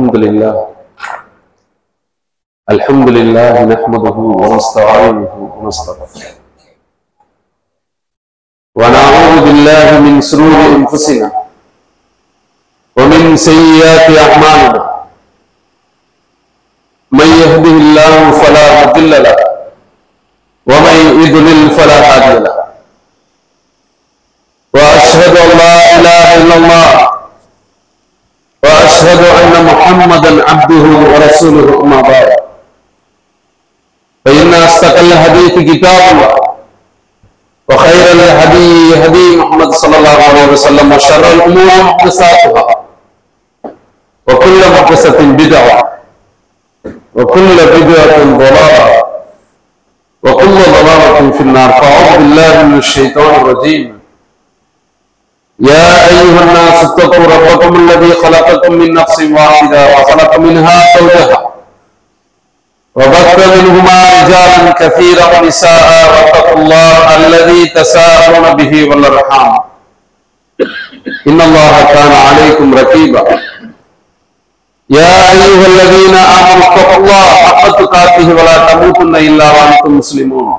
الحمد لله نحمده ونستعينه ونستغفره ونعوذ بالله من شرور انفسنا ومن سيئات اعمالنا من يهده الله فلا مضل له ومن يضلل فلا هادي له واشهد ان لا اله الا الله وأشهد أن محمدا عبده ورسوله أما بعد فإن أصدق الحديث كتاب الله وخير الهدي هدي محمد صلى الله عليه وسلم وشر الأمور محدثاتها وكل محدثة بدعة وكل بدعة ضلالة وكل ضلالة في النار فأعوذ بالله من الشيطان الرجيم يا أيها الناس اتقوا ربكم الذي خلقكم من نفس واحدة وخلق منها زوجها وبث منهما رجالا كثيرا ونساء واتقوا الله الذي تساءلون به والأرحام إن الله كان عليكم رقيبا يا أيها الذين آمنوا اتقوا الله حق تقاته ولا تموتن إلا وأنتم مسلمون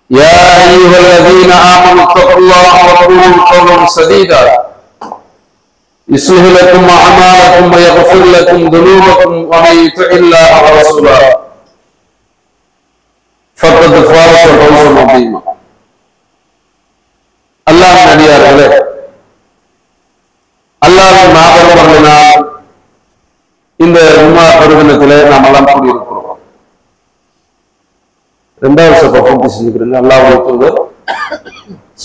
يا أيها الذين آمنوا اتقوا الله وقولوا قولا سديدا يصلح لكم أعمالكم ويغفر لكم ذنوبكم ومن يطع الله ورسوله فقد فاز فوزا عظيما الله நடிகார்களே அல்லாஹ்வின் மாபெரும் அருளினால் இந்த ஜும்ஆ பெருதினத்திலே நாம் எல்லாம் கூடியிருக்கிறோம். ரெண்டாவது சப்பை பூர்த்தி செஞ்சுக்கிறேன். அல்லாஹ்வுடைய தூதர்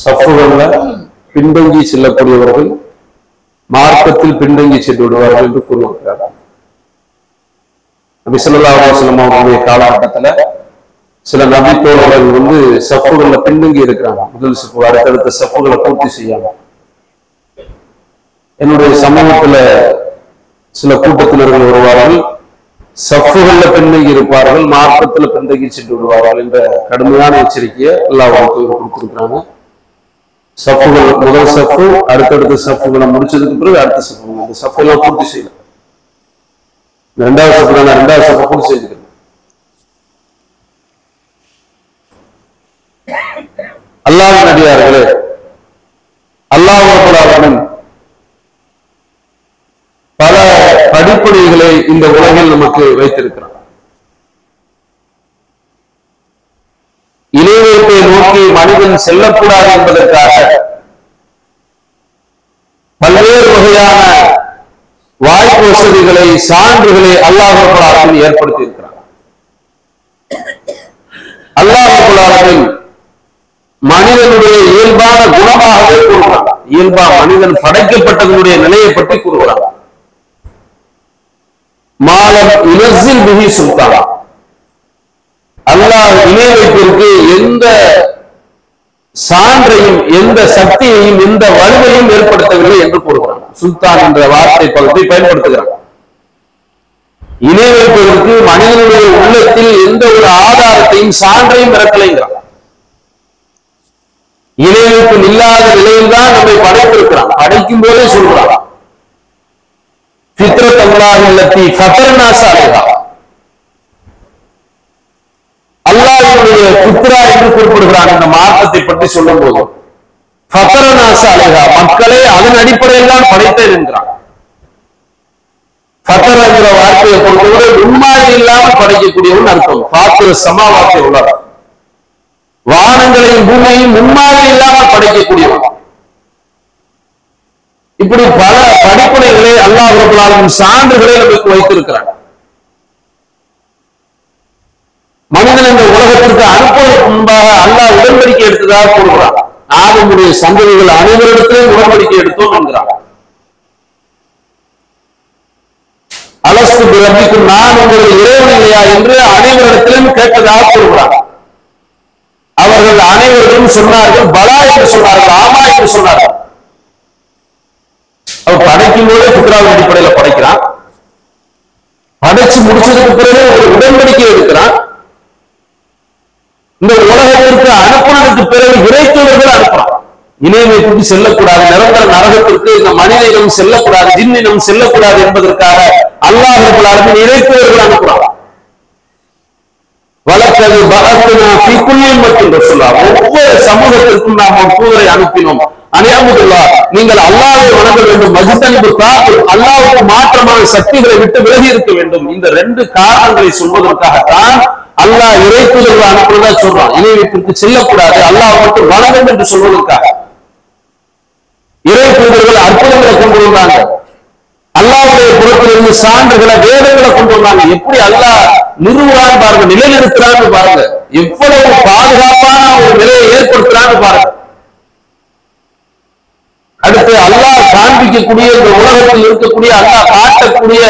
சஃப்புகள்ல பின்தங்கி செல்லக்கூடியவர்கள் மார்க்கத்தில் பின்தங்கி சென்று விடுவார்கள் என்று கூறுகிறார். நபி ஸல்லல்லாஹு அலைஹி வஸல்லம் அவருடைய காலகட்டத்துல சில நபி தோழர்கள் சஃப்புகள்ல பின்தங்கி இருக்கிறாங்க. முதல் சஃப்பு அடுத்தடுத்த சஃப்புகளை பூர்த்தி செய்யாம. என்னுடைய சமூகத்துல சில கூட்டத்தினர்கள் வருவார்கள், சஃப்புகள்ல பின்தங்கி இருப்பார்கள், மார்க்கத்துல பின்தங்கி சென்று விடுவார்கள் என்ற கடுமையான எச்சரிக்கையை அல்லாஹ் கொடுத்திருக்கிறாங்க. சஃப்புகள் முதல் சஃப்பு அடுத்தடுத்த சஃப்புகளை முடிச்சதுக்கு பிறகு அடுத்த சஃப்பு, அந்த சஃப்பெல்லாம் பூர்த்தி செய்யல. ரெண்டாவது சஃப்பு பூர்த்தி செய்திருக்கிறேன். அல்லாஹ்வின் நடிகார்களே, அல்லாஹ் ரப்பல் பல படிப்படிகளை இந்த உலகில் நமக்கு வைத்திருக்கிறார். இறைவனை நோக்கி மனிதன் செல்லக்கூடாது என்பதற்காக பல்வேறு வகையான வாய்ப்பு வசதிகளை சான்றுகளை அல்லாஹ் ரப்பல் ஆலமீன் ஏற்படுத்தி இருக்கிறார். அல்லாஹ் ரப்பல் ஆலமீன் மனிதனுடைய இயல்பான குணமாகவே கூறுகிறார். இயல்பா மனிதன் படைக்கப்பட்டதனுடைய நிலையை பற்றி கூறுகிறார். மாலம் இனசில் பிஹி சுல்தான், அல்லாஹ் இணை வைப்பிற்கு எந்த சான்றையும் எந்த சக்தியையும் எந்த வலிமையும் ஏற்படுத்தவில்லை என்று கூறுகிறான். சுல்தான் என்ற வார்த்தை பலத்தை பயன்படுத்துகிறான். இணை வைப்பதற்கு மனிதனுடைய உள்ளத்தில் எந்த ஒரு ஆதாரத்தையும் சான்றையும் இறக்கலைங்கிறான். இணை வைப்பு இல்லாத நிலையில் தான் நம்மை படைத்திருக்கிறான். படைக்கும் போதே சொல்கிறான், ஃபித்ரத் அல்லாஹ் அல்லதி ஃபதர்னாஸ் அலைஹா, அல்லாஹ்வுடைய ஃபித்ரா என்று குறிப்பிடுகிறான். இந்த மார்க்கத்தை பற்றி சொல்லும் போது ஃபதர்னாஸ் அலைஹா, மக்களை அதன் அடிப்படையில் தான் படைத்தேன் என்கிறான். ஃபதர் என்கிற வார்த்தையை பொறுத்தவரை முன்மாதிரி இல்லாமல் படைக்கக்கூடியவன் அர்த்தம். ஃபாத்திர சமாவாத்தை உள்ளார், வானங்களையும் பூமியையும் முன்மாதிரி இல்லாமல் படைக்கக்கூடியவன். இப்படி பல படிப்பனைகளை அல்லாஹ் ரப்பல் ஆலமீன் சான்றுகளை நமக்கு வைத்திருக்கிறார். மனிதன் இந்த உலகத்திற்கு அனுப்புவதற்கு முன்பாக அல்லாஹ் உடன்படிக்கை எடுத்ததாக கூறுகிறார். ஆதமுடைய சந்ததிகள் அனைவரிடத்திலும் உடன்படிக்கை எடுத்தோம் என்கிறார். அலஸ்து பிரபிக்கும், நான் உங்களுடைய இறைவன் இல்லையா என்று அனைவரிடத்திலும் கேட்டதாக கூறுகிறார். அவர்கள் அனைவரும் சொன்னார்கள், பலா என்று சொன்னார்கள், ஆமா என்று சொன்னார்கள். அவர் படைக்கும் போதே ஃபித்ராவின் அடிப்படையில் படைக்கிறான். படைச்சு முடிச்சதுக்கு பிறகு ஒரு உடன்படிக்கை எடுக்கிறான். இந்த உலகத்திற்கு அனுப்புனதுக்கு பிறகு இறைத்தூதர்கள் அனுப்புறான். இணை வைப்புக்கு செல்லக்கூடாது, நிரந்தர நரகத்திற்கு இந்த மனித இனம் செல்லக்கூடாது, ஜின் இனம் செல்லக்கூடாது என்பதற்காக அல்லாஹ் ரப்பல் ஆலமீன் இறைத்தூதர்கள் அனுப்புறான். வலக்கது பஅத்னா ஃபீ குல்லி உம்மத்தின் ரசூலா, ஒவ்வொரு சமூகத்திற்கும் நாம் ஒரு தூதரை அனுப்பினோம். அன்யஅபுதுல்லாஹ், நீங்கள் அல்லாஹ்வை வணங்க வேண்டும், மஜ்தனிபு தாகுத், அல்லாஹ்வுக்கு மாற்றமான சக்திகளை விட்டு விலகி இருக்க வேண்டும். இந்த ரெண்டு காரணங்களை சொல்வதற்காகத்தான் அல்லாஹ் இறைத்தூதர்களை அனுப்புறதா சொல்றான். இணை வைப்புக்கு செல்லக்கூடாது, அல்லாஹ் மட்டும் வணங்கும் என்று சொல்வதற்காக. இறை தூதர்கள் அற்புதங்களை கொண்டு வந்தாங்க, அல்லாஹ்வுடைய புறத்திலிருந்து சான்றுகளை வேதங்களை கொண்டு வந்தாங்க. எப்படி அல்லாஹ் நிறுவுறான்னு பாருங்க, நிலைநிறுத்துறான்னு பாருங்க, எவ்வளவு பாதுகாப்பான ஒரு நிலையை ஏற்படுத்துறான்னு பாருங்க. அடுத்து அல்லாஹ் காண்பிக்கக்கூடிய இந்த உலகத்தில் இருக்கக்கூடிய அல்லாஹ் காட்டக்கூடிய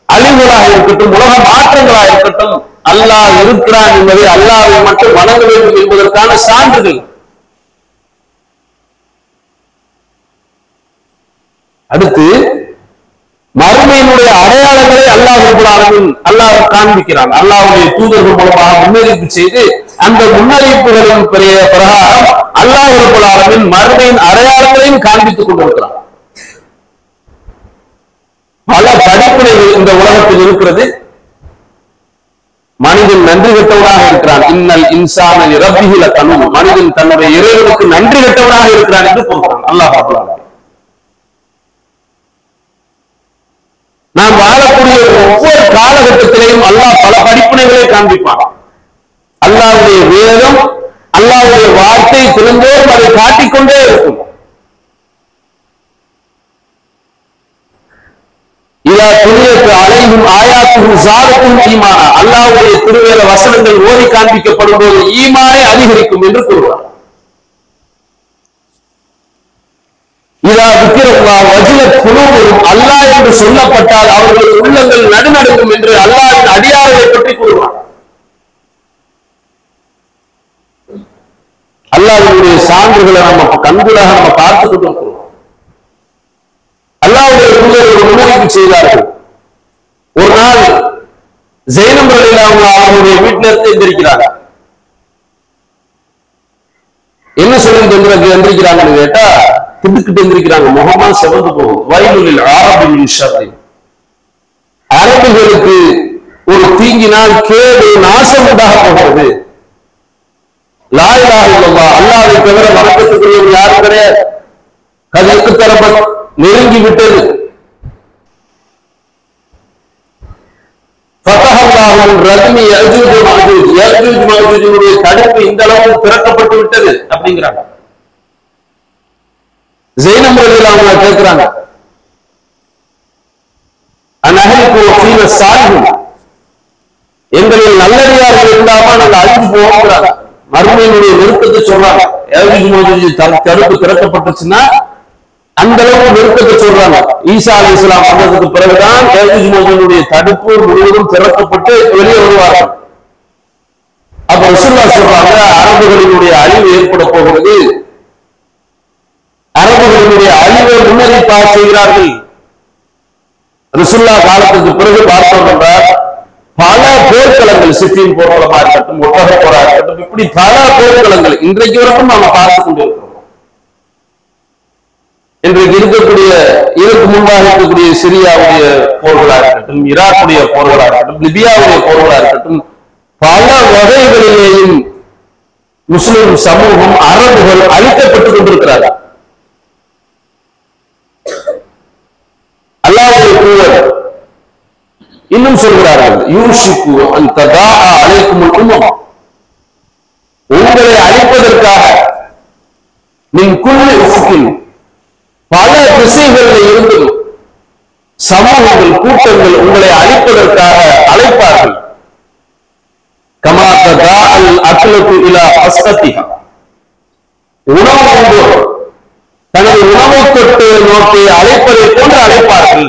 அழிவுகளாக இருக்கட்டும், உலக மாற்றங்களாக இருக்கட்டும், அல்லாஹ் இருக்கிறான் என்பதை அல்லாஹ்வை மட்டும் வணங்க வேண்டும் என்பதற்கான சான்றுகள். அடுத்து மறுமையினுடைய அடையாளங்களை அல்லாஹ் ரப்பல் ஆலமீன் அல்லாஹ் காண்பிக்கிறான். அல்லாஹ்வுடைய தூதர்கள் மூலமாக முன்னறிவிப்பு செய்து அந்த முன்னறிவிப்புகளின் பிரகாரம் அல்லாஹ் ரப்பல் ஆலமீன் மறுமையின் அடையாளங்களையும் காண்பித்துக் கொண்டிருக்கிறான். பல படிப்பினைகள் இந்த உலகத்தில் இருக்கிறது. மனிதன் நன்றி கெட்டவனாக இருக்கிறான். இன்னல் இன்சான ரப்பிஹி லகனூன், மனிதன் தன்னுடைய இறைவனுக்கு நன்றி கெட்டவனாக இருக்கிறான் என்று கூறுகிறான் அல்லாஹ் ரப்பல் ஆலமீன். நாம் வாழக்கூடிய ஒவ்வொரு காலகட்டத்திலையும் அல்லாஹ் பல படிப்பினைகளை காண்பிப்பான். அல்லாஹ்வுடைய வேதம், அல்லாஹ்வுடைய வார்த்தை திறந்தோறும் அதை காட்டிக்கொண்டே இருக்கும். இதா துலியத் அலைஹிம் ஆயாத்துஹு ஸாதத்துஹும் ஈமானா, அல்லாஹ்வுடைய திருவேத வசனங்கள் ஓதி காண்பிக்கப்படும் போது ஈமானை அதிகரிக்கும் என்று கூறுகிறார். இதா திக்ருல்லாஹ் வஜிலத் குலூபுஹும், அல்லாஹ் என்று சொல்லப்பட்டால் அவர்கள் உள்ளங்கள் நடுநடுங்கும் என்று அல்லாஹ்வின் அடியார்களை பற்றி கூறுவார். அல்லாஹ்வுடைய சான்றுகளை நம்ம கண்கூடாக நம்ம பார்த்துக் கொண்டிருக்கிறோம். அல்லாஹ்வுடைய தூதர்கள் முன்னறிவிப்பு செய்தார்கள். ஒரு நாள் ஜைனப் ரலியல்லாஹு அன்ஹு அவருடைய வீட்டில இருந்து எந்திரிக்கிறாங்க. என்ன சொல்லி எந்திரிக்கிறாங்கன்னு கேட்டா, திடுக்கிட்டு எந்திரிக்கிறாங்க. முகமா செவந்து போகும். வயலுலில் ஆரபி மின் ஷர்ரி, அரபுகளுக்கு ஒரு தீங்கினால் கேடு நாசம் உண்டாக போகிறது. லா இலாஹ இல்லல்லாஹ், அல்லாஹ்வை தவிர வணக்கத்துக்குரியவர் யாரும் கிடையாது. கதற்கு தரப்ப நெருங்கி விட்டது. ரஜினி யஜூஜ் மஜூஜ், யஜூஜ் மஜூஜுடைய தடுப்பு இந்த அளவுக்கு திறக்கப்பட்டு விட்டது அப்படிங்கிறாங்க. ஜைனப் ரலியல்லாஹு அன்ஹு கேட்கிறாங்க, அனஹலிகு ஃபீன சாலிஹுன், எங்களில் நல்லடியார்கள் இருந்தாமா நாங்கள் அழிஞ்சு போகிறாங்க. மறுமையினுடைய நெருக்கத்தை சொல்றாங்க. யஜூஜ் மஜூஜ் தடுப்பு திறக்கப்பட்டுச்சுன்னா அந்த அளவுக்கு நெருக்கத்தை சொல்றாங்க. ஈசா அலைஹிஸ்ஸலாம் வந்ததுக்கு பிறகுதான் யஜூஜ் மஜூஜுடைய தடுப்பு முழுவதும் திறக்கப்பட்டு வெளியே வருவார்கள். அப்ப ரசூலுல்லாஹ் சொல்றாங்க, அரபுகளினுடைய அழிவு ஏற்பட போகிறது, அரபுகளினுடைய அழிவை முன்னறிவிப்பாக செய்கிறார்கள். ரசூலுல்லாஹ் காலத்துக்கு பிறகு பார்த்தோம் என்றால் பல போர்க்களங்கள், சிஃபின் போர்க்களமா இருக்கட்டும், ஒட்டக போரா இருக்கட்டும், இப்படி பல போர்க்களங்கள் இன்றைக்கு வரைக்கும் நாம பார்த்துக் கொண்டிருக்கிறோம். இன்றைக்கு இருக்கக்கூடிய, இதற்கு முன்பாக இருக்கக்கூடிய சிரியாவுடைய போர்களாக இருக்கட்டும், ஈராக்குடைய போர்களாக இருக்கட்டும், லிபியாவுடைய போர்களாக இருக்கட்டும், பல வகைகளிலேயும் முஸ்லிம் சமூகம், அரபுகள் அழிக்கப்பட்டுக் கொண்டிருக்கிறார்கள். அல்லாஹ்வுடைய தூதர் இன்னும் சொல்கிறார்கள், யூஷிகு அன் ததாஅ அலைக்குமுல் உம்மம், உங்களை அழிப்பதற்காக மின் குல்லி உஃகின், பல திசைகளில் இருந்தும் சமூகங்கள், கூட்டங்கள் உங்களை அழிப்பதற்காக அழைப்பார்கள். கமா ததாஅல் அக்லத்து இலா அஸ்கதிஹா, உணவு உண்போர் தனது உணவை தொட்டு நோக்கி அழைப்பதை போன்று அழைப்பார்கள்.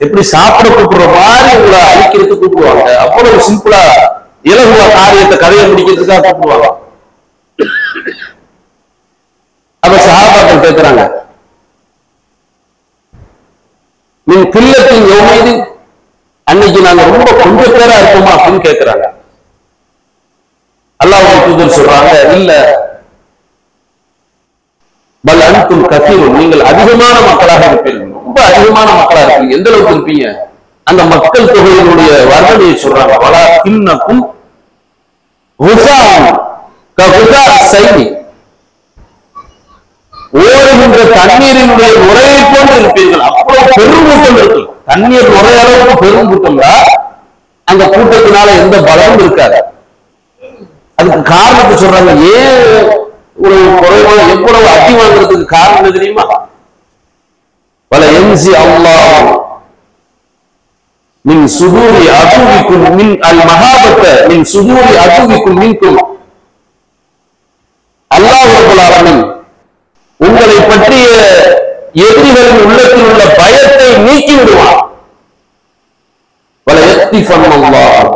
எப்படி சாப்பிட கூப்பிடுற மாதிரி உங்களை அழிக்கிறதுக்கு கூப்பிடுவாங்க. அவ்வளவு சிம்பிளா இலகுவா காரியத்தை கதையை முடிக்கிறதுக்காக கூப்பிடுவாங்க. அப்ப சஹாபாக்கள் கேட்கிறாங்க, நீ கில்லத்தின் யோமைது, அன்னைக்கு நாங்க ரொம்ப கொஞ்சம் பேரா இருப்போமா அப்படின்னு கேட்கிறாங்க. அல்லாஹ்வுடைய தூதர் சொல்றாங்க, இல்ல, பல் அந்தும் கசீரும், நீங்கள் அதிகமான மக்களாக இருப்பீர்கள். ரொம்ப அதிகமான மக்களாக இருப்பீங்க. எந்த அளவுக்கு இருப்பீங்க? அந்த மக்கள் தொகையினுடைய வர்ணனையை சொல்றாங்க. வலா கிண்ணக்கும் சைனி, ஓடுகின்ற தண்ணீரினுடைய நுரையை போன்று இருப்பீர்கள். அவ்வளவு பெருங்கூட்டம் இருக்கு. தண்ணீர் நுரைய அளவுக்கு பெருங்கூட்டம் தான். அந்த கூட்டத்தினால எந்த பலமும் இருக்காது. அதுக்கு காரணத்தை சொல்றாங்க. ஏன் ஒரு குறைவான எவ்வளவு அடி வாங்குறதுக்கு காரணம் தெரியுமா? பல எம்சி அல்லாஹ் மின் சுதூரி அதுவிக்கும் மின் அல் மகாபத்த மின் சுதூரி அதுவிக்கும் மின்கும், அல்லாஹ் ரப்பல் ஆலமீன் உங்களை பற்றிய எதிரிகளின் உள்ளத்தில் உள்ள பயத்தை நீக்கி விடுவான். பல எத்திஃபன் அல்லாஹ்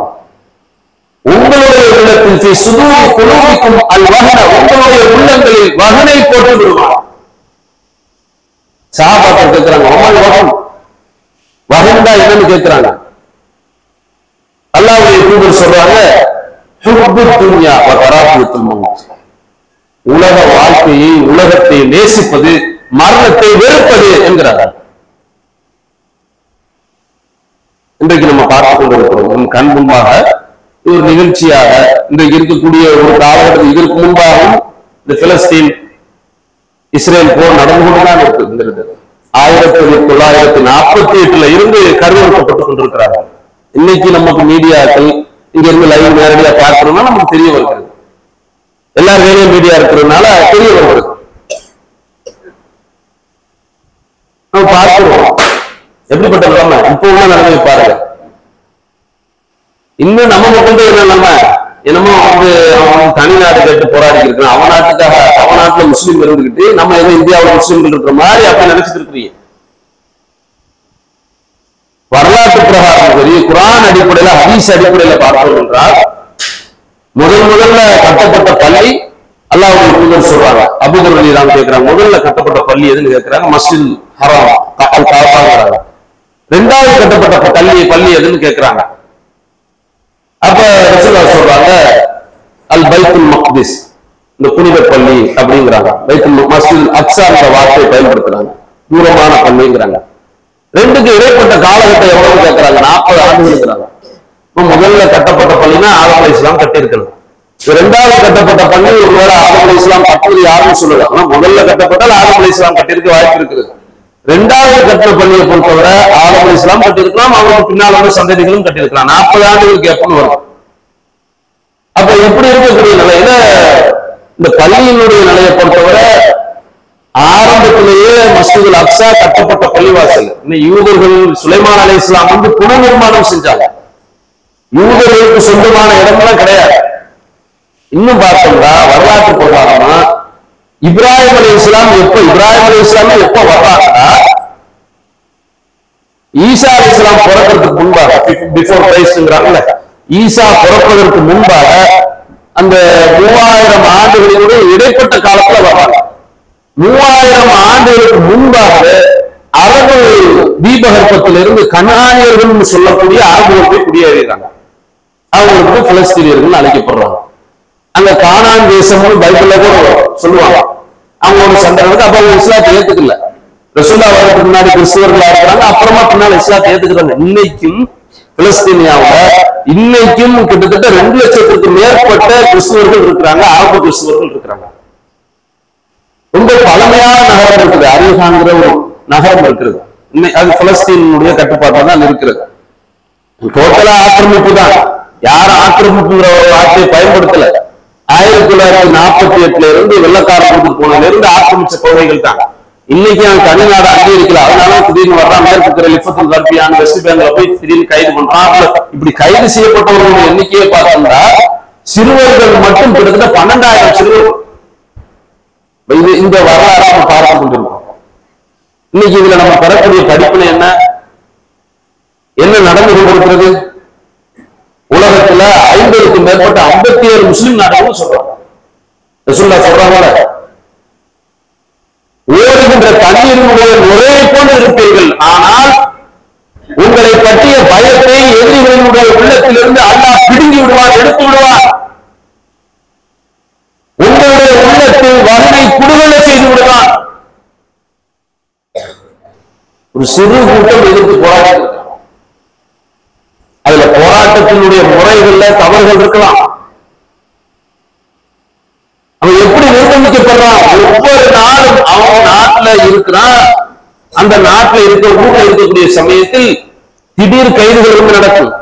உங்களுடைய உள்ளத்தில் சுதூரி குலூபிக்கும் அல் வஹன, உங்களுடைய உள்ளங்களில் வஹனை போட்டு விடுவான். சஹாபாக்கள் கேட்கிறாங்க, அமல் வஹன், வஹன்டா என்னன்னு கேட்கிறாங்க. அல்லாஹ்வுடைய தூதர் சொல்றாங்க, ஹுப்பு துன்யா வ கராஹியத்துல் மௌத், உலக வாழ்க்கையை, உலகத்தை நேசிப்பது, மரணத்தை வெறுப்பது என்கிறார்கள். இன்றைக்கு நம்ம பார்த்துக் கொண்டிருக்கிறோம் கண் முன்பாக ஒரு நிகழ்ச்சியாக இன்றைக்கு இருக்கக்கூடிய ஒரு காலகட்டத்தில். இதற்கு முன்பாகவும் இந்த பிலஸ்தீன் இஸ்ரேல் போர் நடந்து கொண்டுதான் இருக்கிறது. 1948 இருந்து கருவறுக்கப்பட்டுக் கொண்டிருக்கிறார்கள். இன்னைக்கு நமக்கு மீடியாக்கள் இங்க இருந்து லைவ் நேரடியா பார்க்கணும்னா நமக்கு தெரிய வருகிறது. எல்லார் கையிலும் மீடியா இருக்கிறதுனால தெரிய வருகிறது. நம்ம பார்க்கிறோம் எப்படிப்பட்ட நிலைமை இப்ப உள்ள நிலைமை பாருங்க. இன்னும் நம்ம மட்டும் என்ன என்னமோ அவன் தனி நாடு கேட்டு போராடி இருக்கிறான். அவன் நாட்டுக்காக அவன் நாட்டுல முஸ்லீம் இருந்துகிட்டு நம்ம ஏதோ இந்தியாவில் முஸ்லீம்கள் இருக்கிற மாதிரி அப்படி நினைச்சிட்டு இருக்கிறீங்க. வரலாற்று பிரகாரம் சரி, குர்ஆன் அடிப்படையில, ஹதீஸ் அடிப்படையில பார்த்தோம் என்றால், முதல்ல கட்டப்பட்ட பள்ளி அல்லாஹ்வுடைய தூதர் சொல்றாங்க. அபூதர் ரலியல்லாஹு அன்ஹு கேட்கிறாங்க, முதல்ல கட்டப்பட்ட பள்ளி எதுன்னு கேட்கிறாங்க. மஸ்ஜித் ஹராம் அல் காபாங்கிறாங்க. இரண்டாவது கட்டப்பட்ட பள்ளி எதுன்னு கேட்கிறாங்க. அப்ப ரசூலுல்லாஹ் சொல்றாங்க, அல் பைத்துல் மக்திஸ், இந்த புனித பள்ளி அப்படிங்கிறாங்க. பைத்துல் மஸ்ஜித் அக்ஸாங்கிற வார்த்தையை பயன்படுத்துறாங்க, தூரமான பள்ளிங்கிறாங்க. ரெண்டுக்கு இடைப்பட்ட காலகட்டம் எவ்வளவு கேட்கிறாங்க? 40 ஆண்டுகள். முதல்ல கட்டப்பட்ட பள்ளினா ஆதம் அலைஹிஸ்ஸலாம் கட்டி இருக்கணும். இரண்டாவது கட்டப்பட்ட பள்ளி ஒருவேளை ஆதம் அலைஹிஸ்ஸலாம் கட்டுவது யாருன்னு சொல்லுது. ஆனா முதல்ல கட்டப்பட்டால் ஆதம் அலைஹிஸ்ஸலாம் கட்டியிருக்க வாய்ப்பு இருக்குது. இரண்டாவது கட்டின பள்ளியை பொறுத்தவரை ஆதம் அலைஹிஸ்ஸலாம் கட்டியிருக்கலாம், அவங்களுக்கு பின்னால் வந்து சந்ததிகளும் கட்டியிருக்கலாம். 40 ஆண்டுகளுக்கு எப்பன்னு வரும். அப்ப எப்படி இருக்கக்கூடிய நிலையில இந்த பள்ளியினுடைய நிலையை பொறுத்தவரை ஆரம்பத்திலேயே மஸ்ஜிதுல் அக்ஸா கட்டப்பட்ட பள்ளிவாசல். யூதர்கள் சுலைமான் அலைஹிஸ்ஸலாம் வந்து புனர்நிர்மாணம் செஞ்சாங்க. யூதர்களுக்கு சொந்தமான இடம்லாம் கிடையாது. இன்னும் பார்த்தோம்னா வரலாற்று பிரகாரமா இப்ராஹிம் அலைஹிஸ்ஸலாம் எப்ப வர்றாங்கன்னா, ஈசா அலைஹிஸ்ஸலாம் பிறக்கிறதுக்கு முன்பாக, பிஃபோர் கிரைஸ்ட்ங்கறாங்கல்ல, ஈசா பிறப்பதற்கு முன்பாக அந்த 3000 ஆண்டுகளினுடைய இடைப்பட்ட காலத்துல வர்றாங்க. 3000 ஆண்டுகளுக்கு முன்பாக அரபு தீபகற்பத்திலிருந்து கனானியர்கள் சொல்லக்கூடிய அரபுகள் போய் குடியேறாங்க. அவங்களுக்கு பிலஸ்தீனியர்கள் அழைக்கப்படுறாங்க. அங்க கானான் தேசம்னு பைபிள்ல கூட சொல்லுவாங்க. அவங்க ஒரு சண்டை நடக்குது. அப்ப அவங்க இஸ்லாத்தை ஏத்துக்கல. ரசூலுல்லாஹ் வரதுக்கு முன்னாடி கிறிஸ்தவர்களா இருக்கிறாங்க, அப்புறமா பின்னால இஸ்லாத்தை ஏத்துக்கிறாங்க. இன்னைக்கும் பிலஸ்தீனியாவுல இன்னைக்கும் கிட்டத்தட்ட 2 லட்சத்துக்கு மேற்பட்ட கிறிஸ்தவர்கள் இருக்கிறாங்க, அரபு கிறிஸ்தவர்கள் இருக்கிறாங்க. ரொம்ப பழமையான நகரம் இருக்குது, அரிஹான்ங்கிற ஒரு நகரம் இருக்கிறது. அது பிலஸ்தீனுடைய கட்டுப்பாட்டில் தான் இருக்கிறது. டோட்டலா ஆக்கிரமிப்பு தான். யாரும் ஆக்கிரமிப்புங்கிற ஒரு வார்த்தையை பயன்படுத்தல. 1948 இருந்து வெள்ளக்காரர்களுக்கு போனதுல இருந்து ஆக்கிரமிச்ச பகுதிகள் தான். இன்னைக்கு தனிநாடு அங்கே இருக்கல. அதனால திடீர்னு வர்றான், மேற்கு லிஃபத்துல் கர்பியான் வெஸ்ட் பெங்கால் போய் திடீர்னு கைது பண்றான். இப்படி கைது செய்யப்பட்டவர்களுடைய எண்ணிக்கையை பார்த்தோம்னா சிறுவர்கள் மட்டும் கிட்டத்தட்ட 12,000 சிறுவர்கள். இந்த வரலாறு நம்ம பார்த்து கொண்டிருக்கோம். இன்னைக்கு இதுல நம்ம பெறக்கூடிய படிப்பினை என்ன நடந்து கொண்டிருக்கிறது? உலகத்துல 50க்கும் மேற்பட்ட 57 முஸ்லிம் நாடுகள் சொல்றாங்க. ரசூலுல்லாஹ் சொல்றாங்க, ஓடுகின்ற தண்ணீரினுடைய நுரையை போன்று இருப்பீர்கள், ஆனால் உங்களை பற்றிய பயத்தை எதிரிகளினுடைய உள்ளத்திலிருந்து அல்லாஹ் பிடுங்கி விடுவார், எடுத்து விடுவார். உங்களுடைய உள்ளத்தில் வறுமை குடுகலை செய்து விடுவான். ஒரு சிறு கூட்டம் எதிர்த்து போராட்டம். அதுல போராட்டத்தினுடைய முறைகள்ல தவறுகள் இருக்கலாம். அவன் எப்படி நிர்பந்திக்கப்படுறான்? ஒவ்வொரு நாளும் அவன் நாட்டுல இருக்கிறான். அந்த நாட்டில் ஊர்ல இருக்கக்கூடிய சமயத்தில் திடீர் கைதுகளும் நடக்கும்.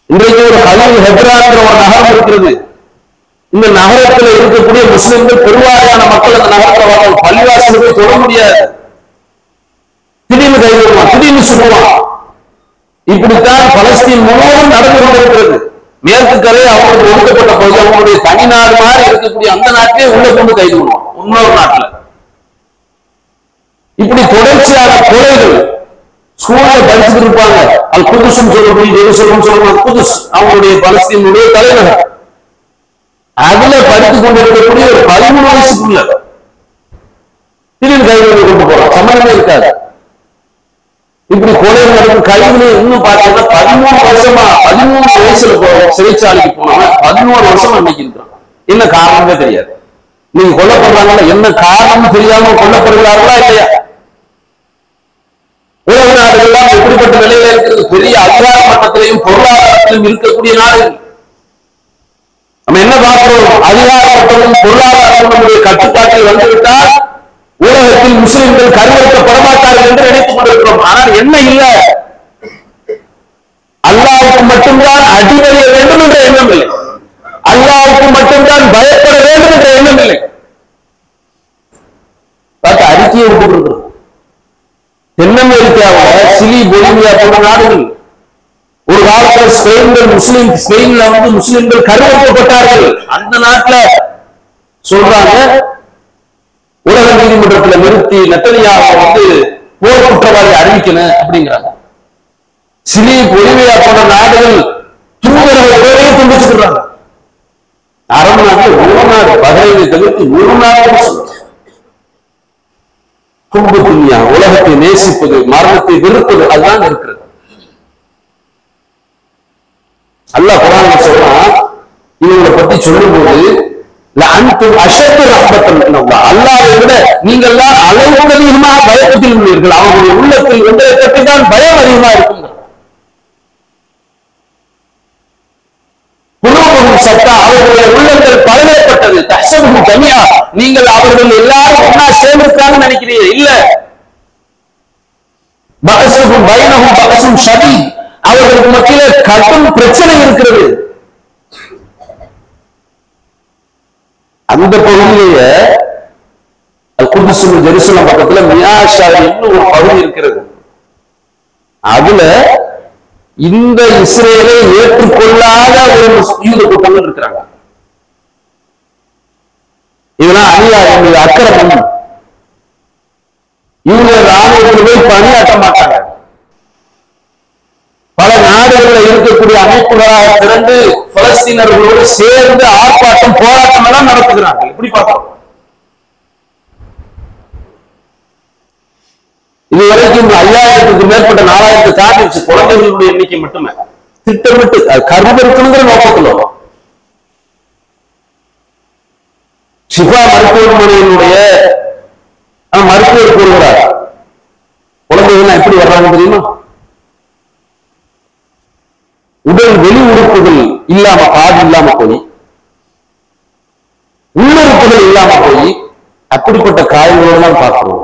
இன்றைக்கு ஒரு ஹலீல் ஹெப்ரான்ங்கிற ஒரு நகரம் இருக்கிறது. இந்த நகரத்தில் இருக்கக்கூடிய முஸ்லிம்கள் பெருவாரியான மக்கள் அந்த நகரத்தில் வாழும். பள்ளிவாசல் போய் தொட முடியாது. திடீர்னு கைது வருவான், திடீர்னு சொல்லுவான். இப்படித்தான் பலஸ்தீன் முழுவதும் நடந்து கொண்டிருக்கிறது. மேற்கு கரை அவங்களுக்கு ஒதுக்கப்பட்ட பகுதி, அவங்களுடைய தனிநாடு மாதிரி இருக்கக்கூடிய அந்த நாட்டிலே உள்ள கொண்டு கைது பண்ணுவான் இன்னொரு நாட்டுல. இப்படி தொடர்ச்சியான கொலைகள். ஸ்கூல்ல படிச்சுட்டு இருப்பாங்க, அல் குதுஸ் சொல்லக்கூடிய ஜெருசலம் சொல்லுவாங்க. குதுஸ் அவங்களுடைய பலஸ்தீனுடைய தலைநகர். அதுல படித்துக் கொண்டிருக்கக்கூடிய ஒரு 13 வயசுக்குள்ள திடீர்னு கைது கொண்டு போறான். சம்பந்தமே இருக்காது. இப்படி கொலை நடக்கும். கைதுல இன்னும் பார்த்தீங்கன்னா 13 வருஷமா 13 வயசுல சிறைச்சாலைக்கு போனாங்க. 11 வருஷமா இன்னைக்கு இருக்கிறான். என்ன காரணமே தெரியாது. நீங்க கொல்லப்படுறாங்களா, என்ன காரணம் தெரியாம கொல்லப்படுகிறார்களா இல்லையா? உலக நாடுகள் எப்படிப்பட்ட நிலையில இருக்கிறது? பெரிய அதிகார மட்டத்திலையும் பொருளாதாரத்திலும் இருக்கக்கூடிய நாடுகள். நம்ம என்ன பார்க்கிறோம்? அதிகார மட்டமும் பொருளாதாரமும் நம்முடைய கட்டுப்பாட்டில் வந்துவிட்டால் உலகத்தில் முஸ்லிம்கள் கருவறுக்கப்பட மாட்டார்கள் என்று நினைத்துக் கொண்டிருக்கிறோம். ஆனால் என்ன இல்லை, அல்லாஹ்வுக்கு மட்டும்தான் அடிபணிய வேண்டும் என்ற எண்ணம் இல்லை. அல்லாஹ்வுக்கு மட்டும்தான் பயப்பட வேண்டும் என்ற எண்ணம் இல்லை. பார்த்து அறிக்கையை விட்டுருக்கிறோம். தென் அமெரிக்காவில் சிலி, பொலிவியா போன்ற நாடுகள் ஒரு காலத்தில் ஸ்பெயின்ல முஸ்லிம்கள் கருவறுக்கப்பட்டார்கள். அந்த நாட்டில் சொல்றாங்க, உலக நீதிமன்றத்தில் நிறுத்தி நெத்தனியாவை போர் குற்றவாளி அறிவிக்கணும் அப்படிங்கிறாங்க. சிலி, பொலிவியா போன்ற நாடுகள் தூதரவை துண்டிச்சுக்கிறாங்க. அரபு நாட்டில் ஒரு நாடு, பஹ்ரைனை தவிர்த்து ஒரு நாடு துன்புத்துணியா, உலகத்தை நேசிப்பது, மரணத்தை வெறுப்பது, அதுதான் இருக்கிறது. அல்லாஹ் குர்ஆன்ல சொல்றான், இவங்களை பத்தி சொல்லும் போது அல்லாஹ்வை விட நீங்கள் தான் அளவுக்கு அதிகமாக பயத்தில் உள்ளீர்கள். அவர்களுடைய உள்ளத்தில் ஒன்றை பற்றி தான் பயம் அதிகமா இருக்கும். குலூபுஹும் ஷத்தா, அவர்களுடைய உள்ளங்கள் பலதரப்பட்டது. தஹ்சபுஹும் ஜமீஆ, நீங்கள் அவர்கள் எல்லாரும் ஒண்ணா சேர்ந்திருக்காங்கன்னு நினைக்கிறீங்க. இல்ல, பஅஸுஹும் பைனஹும் பஅஸுன் ஷதீத், அவர்களுக்கு மத்தியில கடும் பிரச்சனை இருக்கிறது. அந்த பகுதியிலேயே அல் குதுஸ் ஜெருசலம் பக்கத்துல மியாஷா இன்னும் ஒரு பகுதி இருக்கிறது. அதுல இந்த இஸ்ரேலை ஏற்றுக்கொள்ளாத ஒரு யூத கூட்டங்கள் இருக்கிறாங்க. இதெல்லாம் அநியாயம், இது அக்கிரமம். இவங்க ராணுவத்தில் போய் பணியாற்ற மாட்டாங்க. பல நாடுகளில் இருக்கக்கூடிய அமைப்புகளாக திரண்டு பலஸ்தீனர்களோடு சேர்ந்து ஆர்ப்பாட்டம், போராட்டம் எல்லாம் நடத்துகிறார்கள். இப்படி பார்க்கிறோம். இதுவரைக்கும் 5000க்கு மேற்பட்ட 4000 தாண்டிச்சு குழந்தைகளுடைய எண்ணிக்கை மட்டுமே. திட்டமிட்டு கருவறுக்கணுங்கிற நோக்கத்தில் ஷிஃபா மருத்துவமனையினுடைய மருத்துவர் கூறுகிறார், குழந்தைகள் எப்படி வர்றாங்க தெரியுமா? உடல் வெளி உறுப்புகள் இல்லாம, காது இல்லாம போய், உள்ளுறுப்புகள் இல்லாம போய், அப்படிப்பட்ட காயங்களெல்லாம் பார்க்கிறோம்.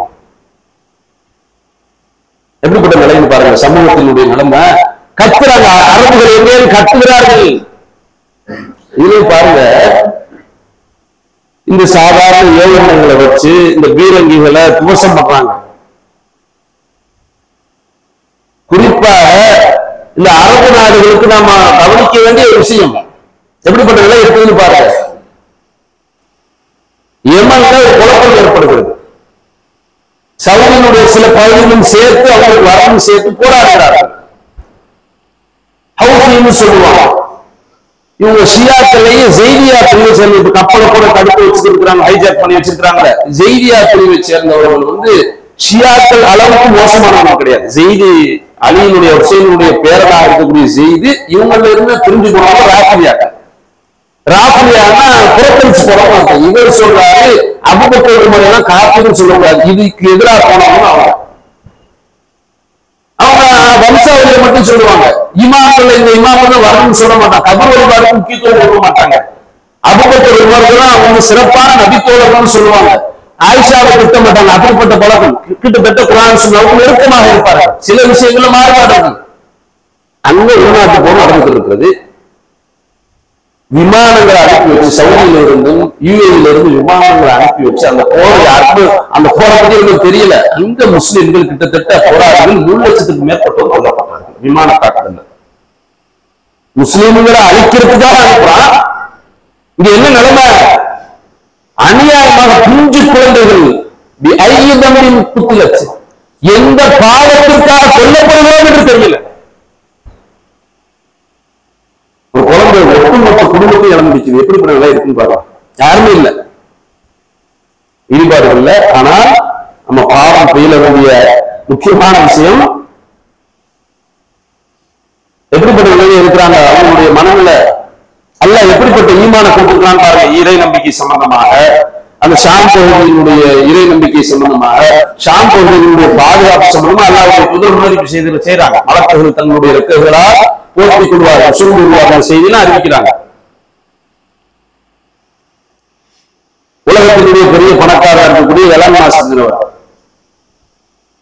எப்படிப்பட்ட நிலைன்னு பாருங்க. சமூகத்தினுடைய நிலைமை. கத்துறாங்க, அரபுகள் எங்கேயும் கத்துகிறார்கள். இதுல பாருங்க, இந்த சாதாரண ஏவனங்களை வச்சு இந்த பீரங்கிகளை துவசம் பண்றாங்க. குறிப்பாக இந்த அரபு நாடுகளுக்கு நாம கவனிக்க வேண்டிய ஒரு விஷயம், எப்படிப்பட்ட நிலை இருக்குதுன்னு பாருங்க. யமன்ல ஒரு குழப்பம் ஏற்படுகிறது. சவுதியினுடைய சில பகுதிகளும் சேர்த்து அவங்களுக்கு வரணும் சேர்த்து போராடுகிறார்கள். ஹவுசின்னு சொல்லுவாங்க. இவங்க ஷியாக்களையும் ஜெய்தியா பிரிவை சேர்ந்த கப்பலை கூட தடுத்து வச்சிருக்கிறாங்க, ஹைஜாக் பண்ணி வச்சிருக்கிறாங்க. ஜெய்தியா பிரிவை சேர்ந்தவர்கள் ஷியாக்கள் அளவுக்கு மோசமானவங்க கிடையாது. ஜெய்தி அலியினுடைய ஹுசைனுடைய பேரனா இருக்கக்கூடிய செய்தி இவங்கள இருந்து பிரிஞ்சு போனாங்க. ராஃபிலியானா புறக்கணிச்சு போறாங்க. இவர் சொல்றாரு அபூபக்கர் உமர் எல்லாம் காப்பீடுன்னு சொல்லக்கூடாது, இதுக்கு எதிராக போனவங்க அவங்க. சொல்லுவாங்க. இமாம்கள் இந்த இமாம்கள் வரணும்னு சொல்ல மாட்டாங்க. கபர் வழிபாடுக்கு முக்கியத்துவம் கொடுக்க மாட்டாங்க. அபூபக்கர் உமர்தான் அவங்க சிறப்பான நபித்தோழர்கள்னு சொல்லுவாங்க. ஆயிஷாவை திட்ட மாட்டாங்க. அப்படிப்பட்ட பழக்கம் கிட்டத்தட்ட குர்ஆன் சுன்னத்துக்கு நெருக்கமாக இருப்பார்கள். சில விஷயங்கள மாறுபாடுகள் அங்க உள்நாட்டு போர் நடந்துட்டு இருக்கிறது. விமானங்களை அனுப்பி வச்சு சவுதியில இருந்தும் யுஏஇல இருந்து விமானங்களை அனுப்பி வச்சு அந்த போரை யாருக்கும் அந்த போரை பத்தி எனக்கு தெரியல. அந்த முஸ்லிம்கள் கிட்டத்தட்ட போராளிகள் 3 லட்சத்துக்கு மேற்பட்டோர் கொல்லப்பட்டார்கள் விமான தாக்குதல். முஸ்லிம்களை அழிக்கிறதுக்காக அனுப்புறான். இங்க என்ன நிலைமை? அநியாயமாக பிஞ்சு குழந்தைகள் குத்துலட்சம் எந்த பாவத்திற்காக கொல்லப்படுகிறோம் என்று தெரியல. ஒரு குழந்தை ஒட்டுமொத்த குடும்பத்தை இழந்துச்சு. எப்படி நிலை இருக்குன்னு பாருங்க. யாருமே இல்லை, ஈடுபாடு இல்லை. ஆனால் நம்ம பாவம் பெய்ய வேண்டிய முக்கியமான விஷயம் எப்படிப்பட்ட நிலையில இருக்கிறாங்க. அவங்களுடைய மனநிலை அல்லாஹ் எப்படிப்பட்ட ஈமான கொடுத்திருக்கான்னு பாருங்க. இறை நம்பிக்கை சம்பந்தமாக அந்த ஷாம் பகுதியினுடைய இறை நம்பிக்கை சம்பந்தமாக, ஷாம் பகுதியினுடைய பாதுகாப்பு சம்பந்தமா அல்லாஹ்வுடைய முதல் முன்னறிவிப்பு செய்யறாங்க. மலக்குகள் தங்களுடைய ரெக்கைகளால் போர்த்திக் கொள்வார்கள், சூழ்நிலைவார்கள் செய்திலாம் அறிவிக்கிறாங்க. உலகத்தினுடைய பெரிய பணக்காரர் இருக்கக்கூடிய எலான் மாஸ்க்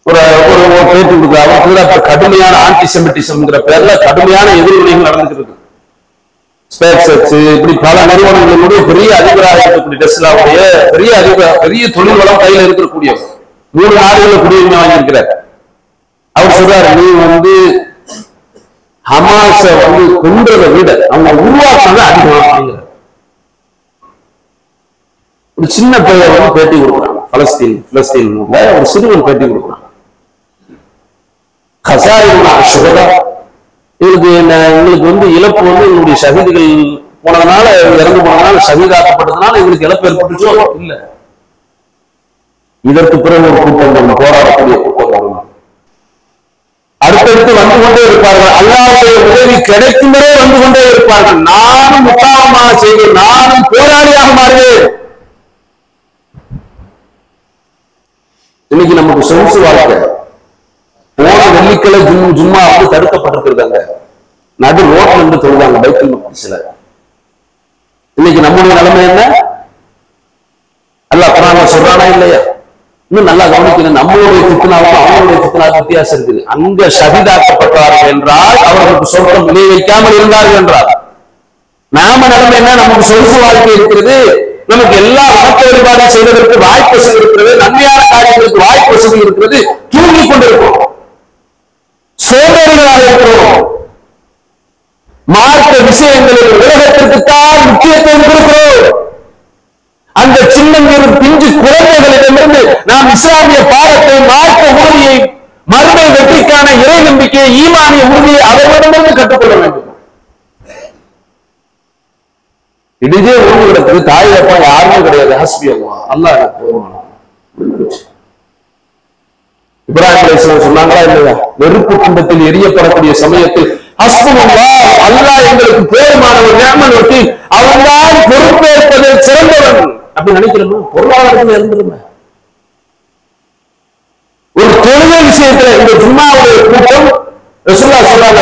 ஒரு பேட்டி கொடுக்குறாங்க. அவர் கடுமையான ஆன்டிசெமிட்டிசம்ங்கிற பேர்ல கடுமையான எதிர்வினைகள் நடந்துட்டு இருக்கு. ஸ்பேஸ் எக்ஸ் இப்படி பல நிறுவனங்களுடைய பெரிய அதிபராக இருக்கக்கூடிய டெஸ்லாவுடைய பெரிய தொழில் வளம் கையில இருக்கக்கூடிய 3 நாடுகளில் குடியுரிமை வாங்கியிருக்கிறார். அவர் சொல்றாரு, நீ ஹமாஸ கொன்றதை விட அவங்க உருவாக்குறது அதிகம் அப்படிங்கிற ஒரு சின்ன பெயர் பேட்டி கொடுக்குறாங்க. பலஸ்தீன் ஒரு சிறுவன் பேட்டி கொடுக்குறாங்க. எங்களுக்கு இழப்பு எங்களுடைய ஷஹீதுகள் போனதுனால, இறந்து போனதுனால, ஷஹீதாக்கப்பட்டதுனால எங்களுக்கு இழப்பு ஏற்பட்டுச்சோ இல்ல. இதற்கு பிறகு ஒரு கூட்டம் போராடக்கூடிய கூட்டம் வரும். அடுத்தடுத்து வந்து கொண்டே இருப்பார்கள். அல்லாஹ்வுடைய உதவி கிடைக்கும் வரை வந்து கொண்டே இருப்பார்கள். நானும் முக்காவமாக செய்வேன், நானும் போராளியாக மாறுவேன். இன்னைக்கு நமக்கு சொகுசு வாழ்க்கை. போன வெள்ளிக்கிழமை ஜும்மா தடுக்கப்பட்டிருக்கிறாங்க. நடு ரோட்ல இருந்து தொழுதாங்க பைத்துல் மக்திஸ்ல. இன்னைக்கு நம்முடைய நிலைமை என்ன? அல்லாஹ் குர்ஆன்ல சொல்றானா இல்லையா? இன்னும் நல்லா கவனிக்கணும். நம்மளுடைய ஃபித்னாவுக்கும் அவங்களுடைய ஃபித்னாவுக்கும் வித்தியாசம் இருக்குது. அங்க ஷஹீதாக்கப்பட்டார்கள் என்றால் அவர்களுக்கு சொர்க்கம் விளைவிக்காமல் இருந்தார்கள் என்றால், நாம நிலைமை என்ன? நமக்கு சொகுசு வாழ்க்கை இருக்கிறது, நமக்கு எல்லா வணக்க வழிபாடும் செய்வதற்கு வாய்ப்பு வசதி இருக்கிறது, நன்மையான காரியங்களுக்கு வாய்ப்பு வசதி இருக்கிறது, தூங்கிக் கொண்டிருக்கிறோம், சோதனைகளாக இருக்கிறோம். மார்க்க விஷயங்களில் உலகத்திற்குத்தான் முக்கியத்துவம் கொடுக்கிறோம். அந்த சின்னஞ்சிறு பிஞ்சு குழந்தைகளிடமிருந்து நாம் இஸ்லாமிய பாடத்தை, மார்க்க உறுதியை, மறுமை வெற்றிக்கான இறை நம்பிக்கையை, ஈமானிய உறுதியை அவர்களிடமிருந்து கற்றுக்கொள்ள வேண்டும். இதுவே உறுதி கிடக்குது. தாய் அப்பா யாருமே கிடையாது. ஹஸ்பி அல்லாஹ், அல்லாஹ் இப்ராஹிம் அலைஹிஸ்ஸலாம் சொன்னாங்களா இல்லையா? நெருப்பு குண்டத்தில் எரியப்படக்கூடிய சமயத்தில் ஹஸ்புல்லாஹ், அல்லாஹ் எங்களுக்கு போதுமானவர், நிஅமல் வக்கீல், அவன்தான் பொறுப்பேற்பதில் சிறந்தவன் அப்படி நினைக்கிறோமா? பொருளாதாரத்தில் இருந்துருமே. ஒரு தொழுகை விஷயத்துல இந்த ஜும்மாவுடைய கூட்டம் ரசூலுல்லாஹ் சொல்றாங்க,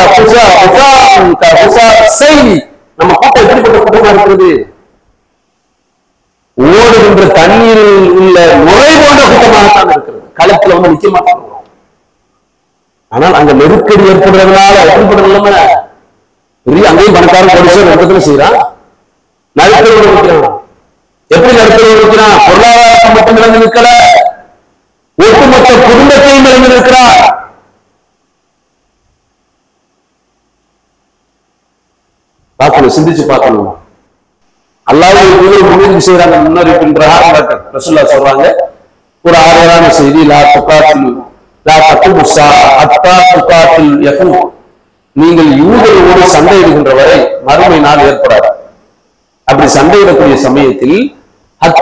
நம்ம கூட்டம் எப்படிப்பட்ட கூட்டமா இருக்கிறது? ஓடுகின்ற தண்ணீரில் உள்ள நுரை போன்ற கூட்டமாகத்தான் இருக்கிறது. களத்துல நிக்க மாட்டாங்க. ஆனால் அங்க நெருக்கடி ஏற்படுறதுனால எப்படிப்பட்ட நிலைமை? பெரிய அங்கேயும் பணக்காரன் படிச்சு நடத்துல செய்யறான், நடுத்தரோடு நிற்கிறான். எப்படி நடுத்தரோடு நிற்கிறான்? பொருளாதாரத்தை மட்டும் இழந்து நிற்கல, ஒட்டுமொத்த குடும்பத்தையும் இழந்து நிற்கிறார். பார்க்கணும், சிந்திச்சு பார்க்கணும். அல்லாஹ்வுடைய தூதர் முன்னறிவிப்பு செய்யறாங்க. முன்னறிவிப்பின் பிரகாரம் ரசூலுல்லாஹ் சொல்றாங்க, ஒரு ஆதாரமான செய்தி, நீங்கள் யூதர்களோடு சண்டையிடுகின்ற வரை மறுமை நாள் ஏற்படாது. அப்படி சண்டையிடக்கூடிய சமயத்தில் அந்த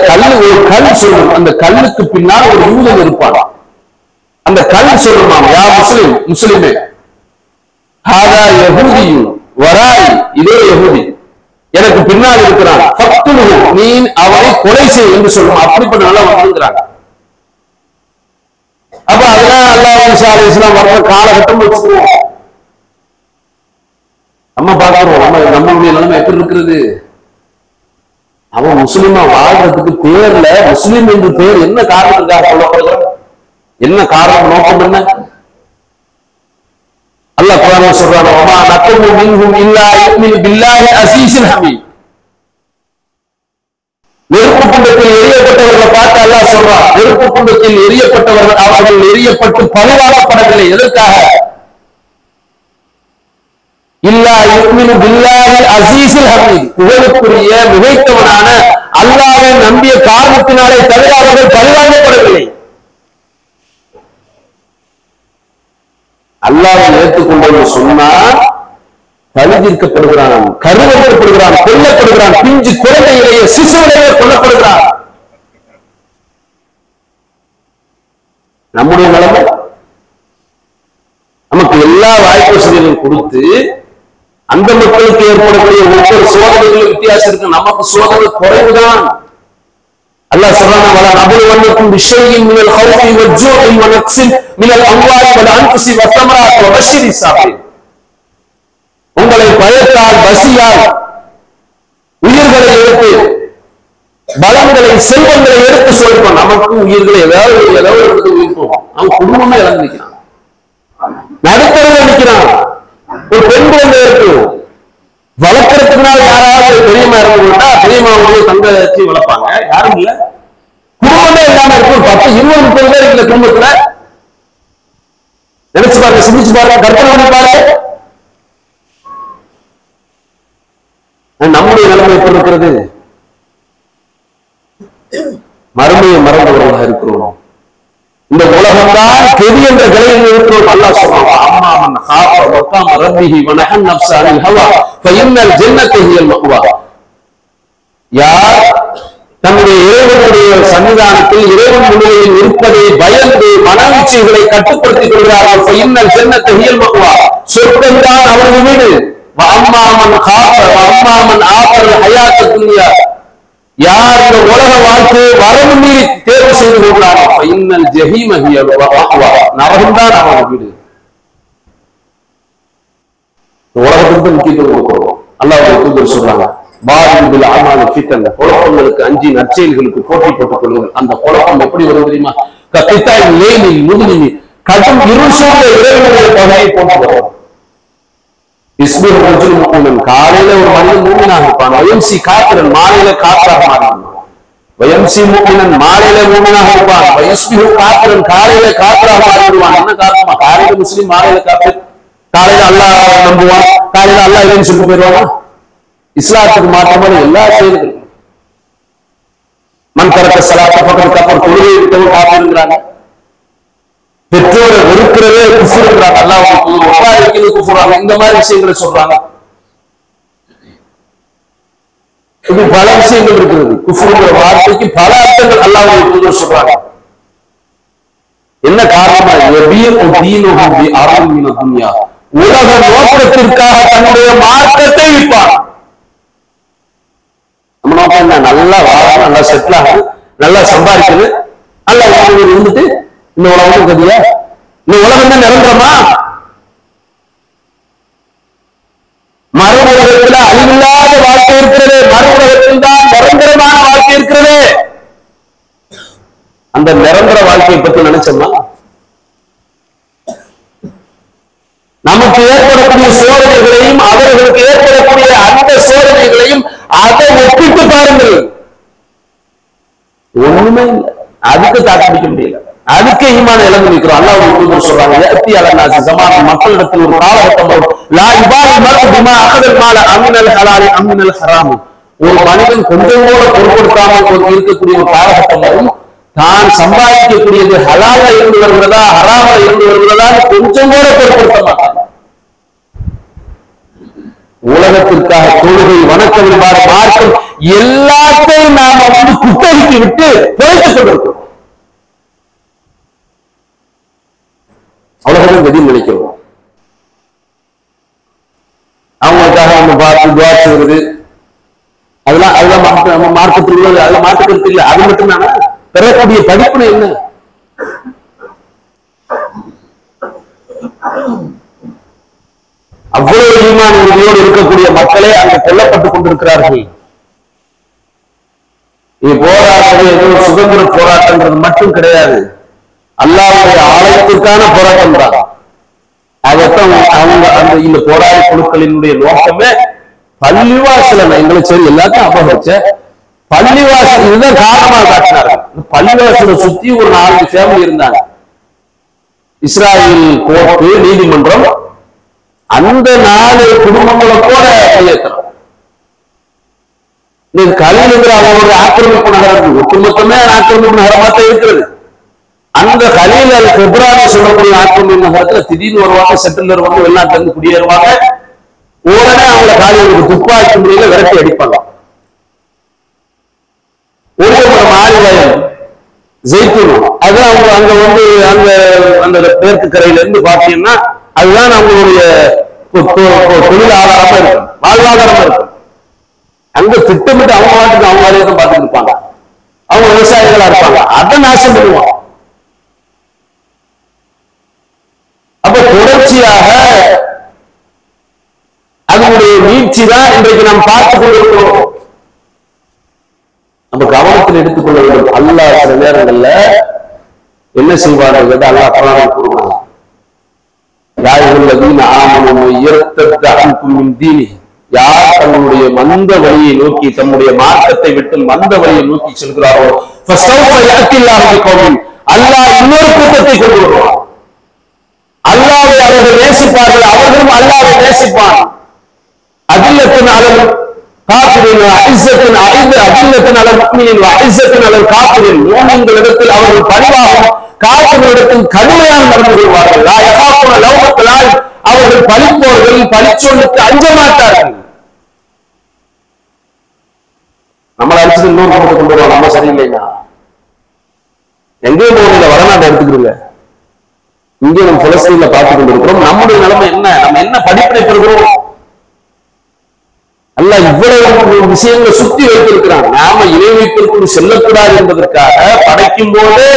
கல், ஒரு கல் சொல்லும், அந்த கல்லுக்கு பின்னால் ஒரு யூதன் இருப்பான். அந்த கல் சொல்லுமாம், யா முஸ்லிம், முஸ்லிமே, ஹாதா யஹூதியும் வராய், இதே யஹூதி எனக்கு பின்னால் இருக்கிறான், நீ அவனை கொலை செய் என்று சொல்லும். அப்படிப்பட்ட நல்லா வந்துங்கிறாங்க. அப்ப அதெல்லாம் அல்லாஹ் ஈசா அலைஹிஸ்ஸலாம் வர்ற காலகட்டம் வச்சுக்குவோம். நம்ம பார்க்கிறோம் நம்மளுடைய நிலைமை எப்படி இருக்கிறது. அவன் முஸ்லிமா வாழ்றதுக்கு பேர்ல முஸ்லிம் என்று பேர் என்ன காரணத்துக்காக சொல்லப்படுகிறான்? என்ன காரணம், நோக்கம் என்ன? அல்லாஹ் குர்ஆன்ல சொல்றான், வமா நகுமு மின்ஹும் இல்லா யுமினு பில்லாஹி அஸீஸில் ஹமீத். நெருப்பு குண்டத்தில் எரியப்பட்டவர்களை பார்த்து அல்லாஹ் சொல்றான், நெருப்பு குண்டத்தில் எரியப்பட்டவர்கள் அவர்கள் எரியப்பட்டு பழிவாங்கப்படவில்லை. எதற்காக? இல்லா யுமினு பில்லாஹி அஸீஸில் ஹமீத், புகழுக்குரிய மிகைத்தவனான அல்லாஹ்வை நம்பிய காரணத்தினாலே தவிர அவர்கள் பழிவாங்கப்படவில்லை. அல்லாஹ்வை ஏற்றுக்கொண்டு சொன்னால் பழி தீர்க்கப்படுகிறான், கருவறுக்கப்படுகிறான், கொல்லப்படுகிறான், பிஞ்சு குழந்தையிலேயே சிசுவிலேயே கொல்லப்படுகிறான். நம்முடைய நிலைமை நமக்கு எல்லா வாய்ப்பு வசதிகளையும் கொடுத்து அந்த மக்களுக்கு ஏற்படக்கூடிய ஒவ்வொரு சோதனைகளும் வித்தியாசம் இருக்கு. நமக்கு சோதனை குறைவுதான். அல்லாஹ் சொல்றான், வலா நபலுவன்னக்கும் பிஷைஇன் மினல் ஹௌஃபி வஜ்ஜூஇ வநக்ஸின் மினல் அம்வாலி வல் அன்ஃபுஸி வஸ்ஸமராத் வபஷ்ஷிரிஸ் ஸாபிரீன். உங்களை பயத்தால், பசியால், உயிர்களை எடுத்து, பலன்களை, செல்வங்களை எடுத்து சொல்லிப்போம். நமக்கு உயிர்களை ஏதாவது எடுத்து உயிர் போவோம். அவன் குடும்பமே இழந்து நிற்கிறான், நடுத்தரவில் நிற்கிறான். ஒரு பெண் குழந்தை இருக்கு, வளர்க்கறதுக்குனால யாராவது பெரியமா இருந்தா பெரியமா தங்கச்சி வளர்ப்பாங்க, யாரும் இல்ல. குடும்பமே இல்லாம இருக்கும். 10, 20, 30 பேர் இந்த குடும்பத்துல நினைச்சு பாருங்க, சிந்திச்சு பாருங்க, கற்பனை பண்ணி பாருங்க. நம்முடைய நிலைமை எப்படி இருக்கிறது? மறுமையை மறந்தவர்களாக இருக்கிறோம். இந்த உலகம்தான் கெதி என்ற கலையில் இருக்கிறோம். அல்லாஹ் சொல்றான், அம்மாமன் ஹாஃப வகாம ரப்பிஹி வனஹன் நஃப்ஸ அனில் ஹவா ஃபஇன்னல் ஜன்னத ஹியல் மஅவா. யார் தன்னுடைய இறைவனுடைய சன்னிதானத்தில் இறைவன் முன்னிலையில் இருப்பதை பயந்து மனவீழ்ச்சிகளை கட்டுப்படுத்திக் கொள்கிறார்கள். ஃபஇன்னல் ஜன்னத ஹியல் மஅவா, சொர்க்கம்தான் அவர்கள் வீடு. வஅம்மாமன் ஹாஃப வஅம்மாமன் ஆஃபல் ஹயாத்த துன்யா, யார் இந்த உலக வாழ்க்கையை வரம்பு மீறி தேர்வு செய்து கொள்கிறாரோ ஃபஇன்னல் ஜஹீம ஹியல் மஅவா, நரகம்தான் அவர்கள் வீடு. உலகத்துக்கு முக்கியத்துவம் கொடுக்கிறோம். அல்லாஹ்வுடைய தூதர் சொல்றாங்க, பாரிபில் அமாலி ஃபித்ன, குழப்பங்களுக்கு அஞ்சி நற்செயல்களுக்கு போட்டி போட்டுக் கொள்ளுங்கள். அந்த குழப்பம் எப்படி வரும் தெரியுமா? கத்தித்தாய் லேனில் முதுநிமி, கடும் இருள் சூழ்ந்த இறைவனுடைய பகையை போட்டு வரும். இஸ்மிர் ரஜுல் முஃமின், காலையில ஒரு மனிதன் மூமினாக இருப்பான். வயம்சி காத்திரன், மாலையில காற்றாக மாறிடுவான். வயம்சி முஃமினன், மாலையில மூமினாக இருப்பான். வயஸ்பிஹு காத்திரன், காலையில காற்றாக மாறிடுவான். என்ன காரணமா? காலையில முஸ்லிம், மாலையில காத்திரன். காலையில அல்லாஹ் நம்புவான், காலையில அல்லாஹ் இல்லைன்னு சொல்லிட்டு போயிடுவான். இஸ்லாத்துக்கு மாற்றமான எல்லா செயல்களும் மன் தரக்க ஸலாத்த ஃபகத் கஃபர், தொழுகை விட்டவன் காஃபிர்ங்கறாங்க. பெற்றோரை வெறுக்கிறதே குஃப்ருங்கறாங்க. அல்லாஹ் ஒப்பாரி வைக்கிறது குஃப்ராங்க. இந்த மாதிரி விஷயங்களை சொல்றாங்க. இது பல விஷயங்கள் இருக்கிறது. குஃப்ருங்கிற வார்த்தைக்கு பல அர்த்தங்கள் அல்லாஹ்வுடைய தூதர் சொல்றாங்க. என்ன காரணமா? உலக நோக்கத்திற்காக தன்னுடைய மார்க்கத்தை விற்பான். நம்ம நோக்கம் என்ன? நல்லா வாழணும், நல்லா செட்டில் ஆகணும், நல்லா சம்பாதிக்கிறது, நல்லா இருந்துட்டு இந்த உலகம் கதியா? இந்த உலகம் தான் நிரந்தரமா? மறு உலகத்துல அழிவில்லாத வாழ்க்கை இருக்கிறது, மறு உலகத்தில் தான் நிரந்தரமான வாழ்க்கை இருக்கிறது. அந்த நிரந்தர வாழ்க்கையை பத்தி நினைச்சோம்னா நமக்கு ஏற்படக்கூடிய சோதனைகளையும் அவர்களுக்கு ஏற்படக்கூடிய அந்த சோதனைகளையும் அதை ஒப்பிட்டு பாருங்கள். ஒண்ணுமே இல்லை, அதுக்கு தாக்கடிக்க முடியல, அதுக்கு ஈமான இழந்து நிற்கிறோம். அல்லாஹ்வுடைய தூதர் சொல்றாங்க, யஅதி அலன்னாஸி ஸமான், மக்களிடத்தில் ஒரு காலகட்டம் வரும், லா யுபாலி மர்உ பிமா அகதல் மால அமினல் ஹலாலி அமினல் ஹராம். ஒரு மனிதன் கொஞ்சம் கூட பொருட்படுத்தாமல் இருக்கக்கூடிய ஒரு காலகட்டம் வரும், தான் சம்பாதிக்கக்கூடியது ஹலால்ல இருந்து வருகிறதா ஹராம்ல இருந்து வருகிறதா கொஞ்சம் கூட பொருட்படுத்த மாட்டாங்க. உலகத்திற்காக தொழுகை, வணக்க வழிபாடு, மார்க்கம் எல்லாத்தையும் நாம குத்தகைக்கு விட்டு போய்த்துக் கொண்டிருக்கிறோம். அவ்வளவுதான் கதி நினைக்கிறோம். அவங்களுக்காக நம்ம பார்த்து துவா செய்வது, அதெல்லாம் நம்ம மார்க்கத்தில் உள்ளது, அதெல்லாம் மாற்றுக்கிறது இல்லை. அது மட்டும் பெறக்கூடிய படிப்பு என்ன? அவ்வளவு ஈமான் உறுதியோடு இருக்கக்கூடிய மக்களே அங்கு கொல்லப்பட்டுக் கொண்டிருக்கிறார்கள். இது போராட்டம் ஏதோ சுதந்திர போராட்டம்ன்றது மட்டும் கிடையாது, அல்லாஹ்வுடைய ஆலயத்திற்கான போராட்டம் தான். அதைத்தான் அவங்க அந்த இந்த போராட்ட குழுக்களினுடைய நோக்கமே பள்ளிவாசல எங்களுக்கு சரி எல்லாத்தையும் அபகரிச்ச பள்ளிவாசல் இதுதான் காரணமாக காட்டினார்கள். பள்ளிவாசலை சுத்தி ஒரு 4 ஃபேமிலி இருந்தாங்க. இஸ்ராயல் கோர்ட்டு நீதிமன்றம் அந்த 4 குடும்பங்களை கூட கையேற்றணும். கலிலுங்கிற அவங்களுடைய ஆக்கிரமிப்பு நகரம் ஒட்டுமொத்தமே ஆக்கிரமிப்பு நகரமாக இருக்கிறது. அந்த கலீல் அல் கிப்ரான்னு சொல்லக்கூடிய ஆக்கிரமிப்பு நகரத்துல திடீர்னு வருவாங்க, செட்டிலர் வந்து வெளிநாட்டுல இருந்து குடியேறுவாங்க. உடனே அவங்களை காலிலுக்கு துப்பாக்கி முறையில விரட்டி அடிப்பாங்க. ஒரு ஆலிவயம் ஜெயித்தூன் அது அவங்க அங்க வந்து அந்த அந்த மேற்கு கரையில இருந்து பாத்தீங்கன்னா அதுதான் அவங்களுடைய தொழில் ஆதாரமா இருக்கும், வாழ்வாதாரமா இருக்கும். அங்க திட்டமிட்டு அவங்க நாட்டுக்கு அவங்க வேலையை தான் பார்த்துட்டு இருப்பாங்க. அவங்க விவசாயிகளா இருப்பாங்க, அதை நாசம் பண்ணுவாங்க. அப்ப தொடர்ச்சியாக அதனுடைய வீழ்ச்சி தான் இன்றைக்கு நாம் பார்த்துக் கொண்டிருக்கிறோம். நம்ம கவனத்தில் எடுத்துக்கொள்ள வேண்டும். அல்லாஹ் சில நேரங்கள்ல என்ன செய்வார்கள் என்று அல்லாஹ் குர்ஆனில் கூறுகிறார். யார் தன்னுடைய மந்த வழியை நோக்கி தன்னுடைய மார்க்கத்தை விட்டு மந்த வழியை நோக்கி செல்கிறாரோ அல்லாஹ் இன்னொரு கூட்டத்தை கொண்டு வருவார். அல்லாஹ்வை அவர்கள் நேசிப்பார்கள், அவர்களும் அல்லாஹ்வை நேசிப்பான். அதில்லத்தின் அளவு காப்பிரின் அஇஸ்ஸத்தின் அதில்லத்தின் அளவு முஃமினின் அஇஸ்ஸத்தின் அளவு காப்பிரின் மூமின்களிடத்தில் அவர்கள் பணிவாகவும் காப்பிரிடத்தில் கடுமையாக நடந்து கொள்வார்கள். லா யகாஃபுன லௌமத்த லாயிம் அவர்கள் பழிப்போர்கள் பழிச்சொல்லுக்கு அஞ்ச மாட்டார்கள். நம்மளை அடிச்சுட்டு இன்னொரு கூட்டத்தை கொண்டு வருவோம். நம்ம சரியில்லைங்க, எங்கேயும் போகல, வடநாட்டை எடுத்துக்கிறீங்க. இங்கே நம்ம பலஸ்தீன்ல பார்த்துக் கொண்டிருக்கிறோம். நம்முடைய நிலைமை என்ன? நம்ம என்ன படிப்பினை பெறுகிறோம்? அல்லாஹ் இவ்வளவு விஷயங்களை சுத்தி வைத்திருக்கிறான். நாம இணை வைப்பிற்குள் செல்லக்கூடாது என்பதற்காக படைக்கும் போது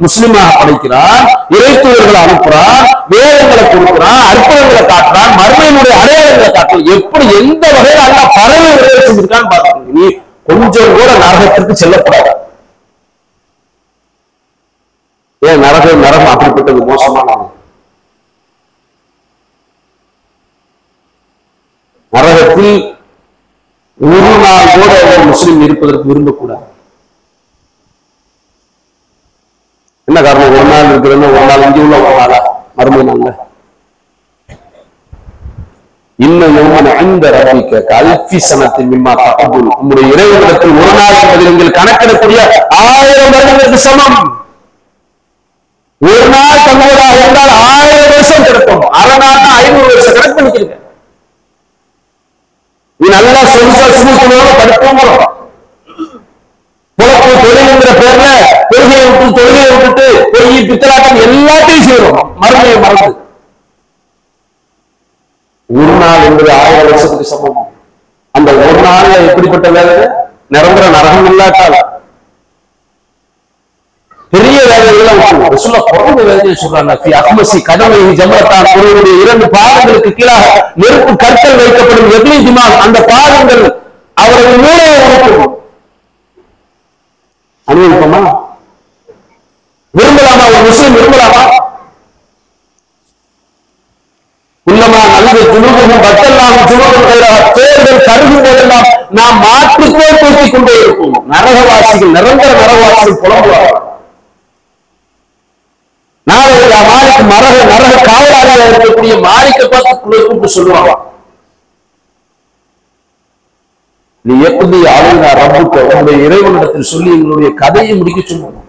முஸ்லிமாக படைக்கிறான், இறைத்தூதர்களை அனுப்புறான், வேதங்களை கொடுக்கிறான், அற்புதங்களை காட்டுறான், மர்மையினுடைய அடையாளங்களை காட்டுறான். எப்படி எந்த வகையில் அல்லாஹ் பறவை விரைவு செஞ்சிருக்கான்னு பார்க்கணும். நீ கொஞ்சம் கூட நரகத்திற்கு செல்லக்கூடாது. ஏன் நரகம் அப்படிப்பட்டது மோசமானது? நரகத்தில் ஒரு நாள் கூட ஒரு முஸ்லிம் இருப்பதற்கு விரும்பக்கூடாது. என்ன காரணம்? ஒரு நாள் இருக்கிறது, ஒரு நாள் இங்கே உள்ள ஒரு நாளா மறுமை நாள்ல இன்னும் இந்த ரபிக்க கல்வி சனத்தின் மிம்மா தகவல் உங்களுடைய இறைவனிடத்தில் ஒரு நாள் என்பதில் நீங்கள் கணக்கிடக்கூடிய 1000 வருடங்களுக்கு சமம். ஒரு நாள் தங்குவதாக இருந்தால் 1000 வருஷம் கிடைக்கும். அரை நாள் 500 வருஷம் கணக்கு பண்ணிக்கிறீங்க. நீ நல்லா சொல்லுவோம் படிப்போம் பொழப்பு தொழில்ங்கிற பேர்ல தொழுகையை விட்டுட்டு பொய் பித்தலாட்டம் எல்லாத்தையும் செய்யறோம். மறுமையை மறந்து ஒரு நாள் என்பது 1000 வருஷத்துக்கு சமம். அந்த ஒரு நாள்ல எப்படிப்பட்ட வேலை? நிரந்தர நரகம் இல்லாட்டால் பெரிய வேலைகள் சொல்ல குறைந்த வேலையை சொல்றாங்க. கடமை ஜமரத்தான் ஒருவருடைய 2 பாதங்களுக்கு கீழாக நெருப்பு கற்கள் வைக்கப்படும். எவ்ளி திமான் அந்த பாதங்கள் அவர்கள் மூளையை உணர்த்தும். அனுபவிப்போமா? விரும்பலாமா? ஒரு முஸ்லிம் விரும்பலாமா? உள்ளமா நல்ல துணுகவும் பட்டெல்லாம் துணுகும் தேர்தல் கருகும் போதெல்லாம் நாம் மாற்றுக்கோள் தூக்கிக் கொண்டே இருப்போம். நரகவாசிகள் நிரந்தர நரகவாசிகள் புலம்புவார்கள். மாலிக் நரக காவலாளியாக இருக்கக்கூடிய மாலிக்கை பார்த்து கூப்பிட்டு சொல்லுவாங்க, நீ எப்படி ஆளுநா ரப்புக்கு உங்களுடைய இறைவனிடத்தில் சொல்லி எங்களுடைய கதையை முடிக்க சொல்லுவாங்க.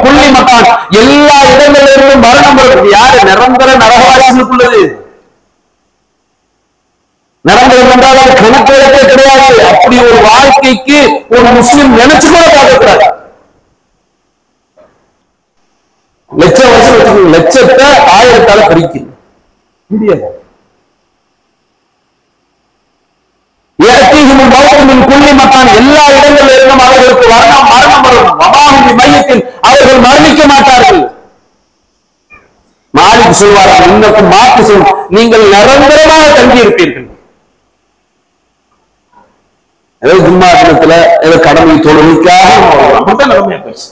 புள்ளி மக்கான் எல்லா இடங்களிலிருந்தும் மரணம் வருது. யாரு? நிரந்தர நரகவாசிகளுக்குள்ளது. நிரந்தரம் என்றால் கணக்கெடுப்பே கிடையாது. அப்படி ஒரு வாழ்க்கைக்கு ஒரு முஸ்லிம் நினைச்சு கூட பார்க்கக்கூடாது. லட்சம் வருஷம் வச்சுக்கோங்க, லட்சத்தை 1000ஆல பிரிக்க முடியாது. புள்ளி மக்கான் எல்லா இடங்களில் இருந்தும் அவர்களுக்கு மரணம் வரும். மையத்தில் அவர்கள் மரணிக்க மாட்டார்கள். மாலிக் சொல்வார்கள், இன்னும் மாற்று சொல், நீங்கள் நிரந்தரமாக தங்கி இருப்பீர்கள். ஏதாவது ஜும்மா தினத்துல ஏதோ கடமை தொழுகைக்காக அப்படித்தான் நிலைமையா பேசு.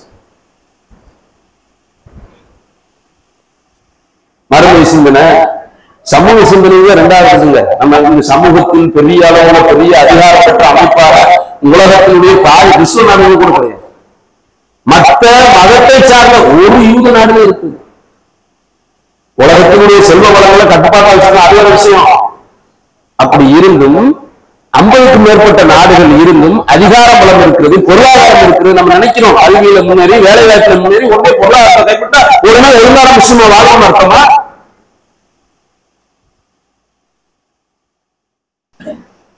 மறுமை சிந்தனை, சமூக சிந்தனையே ரெண்டாவது. நம்ம சமூகத்தில் பெரிய அளவுல பெரிய அதிகாரம் பெற்ற அமைப்பாக உலகத்தினுடைய பாதி விஸ்வ நாடுகள் கூட கிடையாது. மற்ற மதத்தை சார்ந்த ஒரு யூத நாடுகள் இருக்கு. உலகத்தினுடைய செல்வ வளங்களை கட்டுப்பாட்டா வச்சிருக்க அதே ஒரு விஷயம். அப்படி இருந்தும் 50க்கும் மேற்பட்ட நாடுகள் இருந்தும் அதிகார பலம் இருக்கிறது, பொருளாதாரம் இருக்கிறது. நம்ம நினைக்கிறோம் அறிவியல முன்னேறி, வேலை வாய்ப்புல முன்னேறி, ஒன்றே பொருளாதாரத்தை கைப்பற்றா ஒரு நாள் எல்லாரும் முஸ்லிமா வாழணும் அர்த்தமா?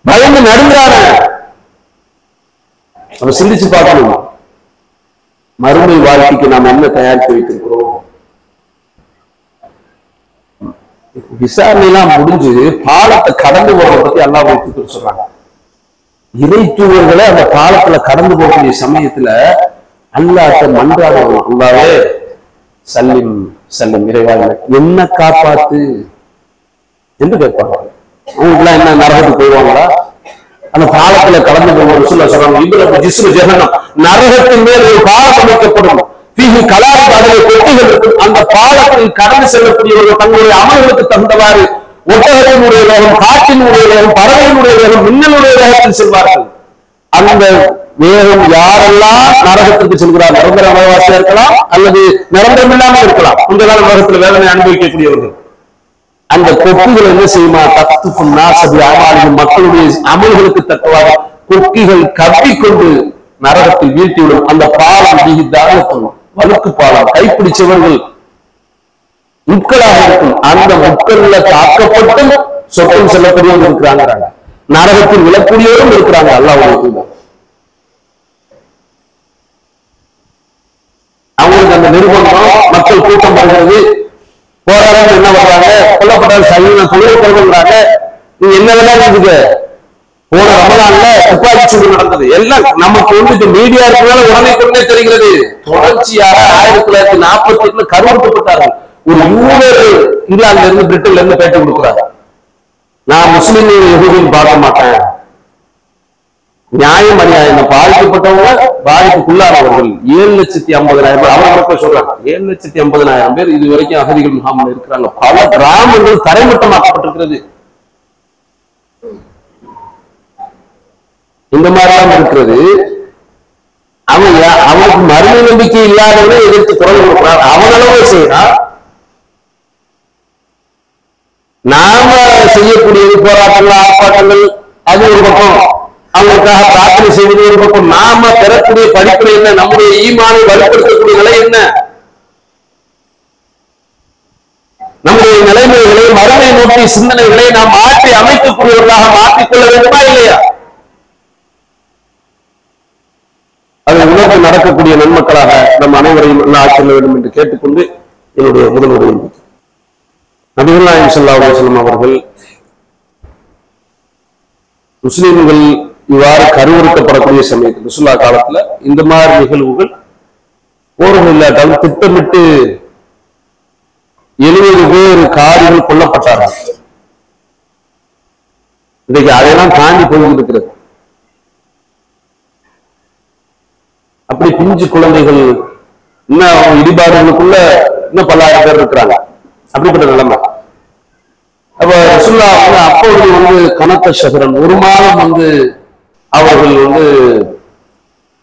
பயந்து நடுங்கிறான. நம்ம சிந்திச்சு பார்க்கணும், மறுமை வாழ்க்கைக்கு நாம் என்ன தயாரித்து வைத்திருக்கிறோம். விசாரணை எல்லாம் முடிஞ்சு பாலத்தை கடந்து போறதை பத்தி அல்லாஹ் வைத்து சொல்றாங்க. இறை தூதர்களை அந்த பாலத்துல கடந்து போகக்கூடிய சமயத்துல அல்லாஹ்ட்ட மன்றாடுவாங்க, அல்லாஹ்வே சல்லிம் சல்லிம், இறைவா என்ன காப்பாத்து என்று கேட்பாங்க. அவங்களுக்குலாம் என்ன நரகத்துக்கு போயிடுவாங்களா? அந்த பாலத்துல கடந்து போவோம் சொல்றாங்க, நரகத்தின் மேல் ஒரு பாலம் அமைக்கப்படும், கலாறு அதிலே கொட்டிகள் இருக்கும். அந்த பாலத்தில் கடந்து செல்லக்கூடியவர்கள் தங்களுடைய அமல்களுக்கு தகுந்தவாறு ஒட்டகத்தினுடைய வேகம், காற்றினுடைய வேகம், பறவையினுடைய வேகம், மின்னலுடைய வேகத்தில் செல்வார்கள். அந்த வேகம் யாரெல்லாம் நரகத்திற்கு செல்கிறார், நிரந்தர நரகவாசியா இருக்கலாம் அல்லது நிரந்தரம் இல்லாமல் இருக்கலாம். இந்த கால உலகத்தில் வேதனை அனுபவிக்கக்கூடியவர்கள் அந்த கொக்குகள் என்ன செய்யுமா, தத்துப்பு நாசபி ஆமாளிகள், மக்களுடைய அமல்களுக்கு தக்கவாக கொக்கிகள் கப்பிக்கொண்டு நரகத்தில் வீழ்த்திவிடும். அந்த பாலம் நீகித்தாலும் வழுக்கு பாலம், கைப்பிடிச்சவர்கள் முட்களாக இருக்கும். அந்த முட்கள்ல தாக்கப்பட்டும் சொர்க்கம் செல்லக்கூடியவங்க இருக்கிறாங்க, நரகத்தில் விழக்கூடியவரும் இருக்கிறாங்க. அல்லாஹ் அவங்களுக்கு அந்த நிர்பந்தம், மக்கள் கூட்டம் வருகிறது, போராட்டம் என்ன பண்றாங்க, கொல்லப்பட்ட சைவ தொழில் கொள்கிறாங்க. நீங்க என்னதான் இருக்குது, போன ரமலான்ல துப்பாக்கி சூடு நடந்தது எல்லாம் நமக்கு வந்து மீடியா இருக்கிறதால உடனே கொண்டே தெரிகிறது. தொடர்ச்சியாக 1948 கருவறுக்கப்பட்டார்கள். ஒரு யூதர் இங்கிலாந்துல இருந்து பிரிட்டன்ல இருந்து பேட்டி கொடுக்கிறார், நான் முஸ்லிம் எதுவும் பார்க்க மாட்டேன், நியாயம் அநியாயம் பாதிக்கப்பட்டவங்க பாதிப்புக்குள்ளானவர்கள் 7,50,000 அவங்க சொல்றாங்க. 7,50,000 பேர் இது வரைக்கும் அகதிகள் முகாமில் இருக்கிறாங்க. பல கிராமங்கள் தரைமட்டமாக்கப்பட்டிருக்கிறது. இந்த மாதிரிலாம் இருக்கிறது. அவனுக்கு மறுமை நம்பிக்கை இல்லாதவனே எதிர்த்து குரல் கொடுக்கிறார். அவனளவு செய்யறான். நாம செய்யக்கூடிய போராட்டங்கள், ஆர்ப்பாட்டங்கள் அது ஒரு பக்கம், அவங்களுக்காக பிரார்த்தனை செய்வது ஒரு பக்கம். நாம பெறக்கூடிய படிப்பினை என்ன, நம்முடைய ஈமானை வலுப்படுத்தக்கூடிய நிலை என்ன, நம்முடைய நிலைமைகளை மறுமை நோக்கி சிந்தனைகளை நாம் மாற்றி அமைக்கக்கூடியவர்களாக மாற்றிக்கொள்ள வேண்டுமா இல்லையா? அதை உணர்ந்து நடக்கக்கூடிய நன்மக்களாக நம் அனைவரையும் நல்லா ஆட்சிய வேண்டும் என்று கேட்டுக்கொண்டு என்னுடைய முதல் உரை. நபிகள் நாயகம் ஸல்லல்லாஹு அலைஹி வஸல்லம் அவர்கள் முஸ்லிம்கள் இவ்வாறு கருவறுக்கப்படக்கூடிய சமயத்தில் ரசூலுல்லாஹ் காலத்துல இந்த மாதிரி நிகழ்வுகள் போர்கள் இல்லாட்டாலும் திட்டமிட்டு 70 பேர் காரிகள் கொல்லப்பட்டார்கள். இன்றைக்கு அதையெல்லாம் தாண்டி போய்கிட்டு இருக்கிறது. அப்படி பிஞ்சு குழந்தைகள் இன்னும் இடிபாடுகளுக்குள்ள இன்னும் 10,000 பேர் இருக்கிறாங்க. அப்படிப்பட்ட நிலைமை. அப்ப ரசூலுல்லாஹ் அப்போது கனத்த ஷஹரன், ஒரு மாதம் அவர்கள்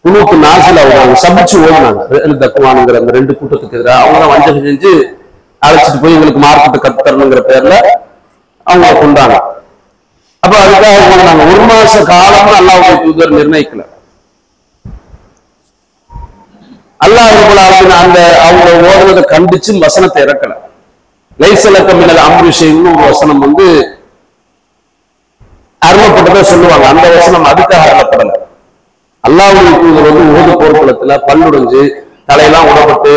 குனூத்து நாசில் அவங்க சபிச்சு ஓடினாங்க. தக்குவானுங்கிற அந்த 2 கூட்டத்துக்கு எதிராக அவங்க தான் வஞ்சகம் செஞ்சு அழைச்சிட்டு போய் எங்களுக்கு மார்க்கத்தை கத்துறணுங்கிற பேர்ல அவங்க கொண்டாங்க. அப்ப அதுக்காக போனாங்க. 1 மாச காலம் அல்லாஹ்வுடைய தூதர் நிர்ணயிக்கல. அல்லாஹ் அந்த அவங்க ஓடுறதை கண்டிச்சு வசனத்தை இறக்கல. லைசலக்க மினல் அம்ரி ஷைன்னு ஒரு வசனம் அருளப்பட்டதை சொல்லுவாங்க. அந்த வசனம் அதுக்காக அருளப்படல. அல்லாஹ்வுடைய தூதர் உஹது போர்க்களத்துல பல்லுடைஞ்சு தலையெல்லாம் உடப்பட்டு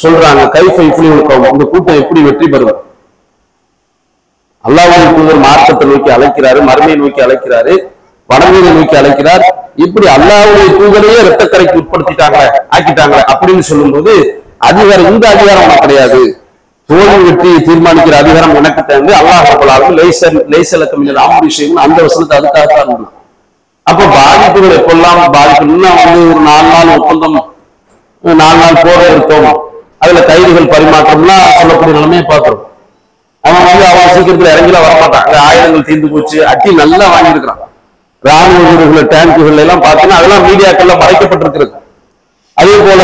சொல்றாங்க, கைஃபை இஃப்லி உல்கௌம், இந்த கூட்டம் எப்படி வெற்றி பெறும். அல்லாஹ்வுடைய தூதர் மார்க்கத்தை நோக்கி அழைக்கிறாரு, மறுமையை நோக்கி அழைக்கிறாரு, வடமையை நோக்கி அழைக்கிறார். இப்படி அல்லாஹ்வுடைய தூதரையே இரத்தக்கரைக்கு உட்படுத்திட்டாங்க, ஆக்கிட்டாங்க அப்படின்னு சொல்லும் போது அதிகாரம், இந்த அதிகாரம் கிடையாது, தோல்வி வெற்றி தீர்மானிக்கிற அதிகாரம் எனக்கு தேர்ந்து அல்லாஹ் லைசலக்கம் விஷயம் அந்த வசனத்தை அதுக்காகத்தான் இருந்தது. அப்ப பாதிப்புகள் எப்பெல்லாம் பாதிப்பு வந்து ஒரு 4 நாள் ஒப்பந்தம் 4 நாள் போற இருக்கும், அதுல கைதிகள் பரிமாற்றம்லாம் சொல்லக்கூடிய நிலைமையை பார்க்கிறோம். அவன் வந்து அவன் சீக்கிரத்துல இறங்கிலாம் வரமாட்டான். ஆயுதங்கள் தீர்ந்து போச்சு, அட்டி நல்லா வாங்கியிருக்கிறான். ராணுவ வீரர்கள் டேங்குகள் எல்லாம் பார்த்தீங்கன்னா அதெல்லாம் மீடியாக்கள்ல மறைக்கப்பட்டிருக்கிறது. அதே போல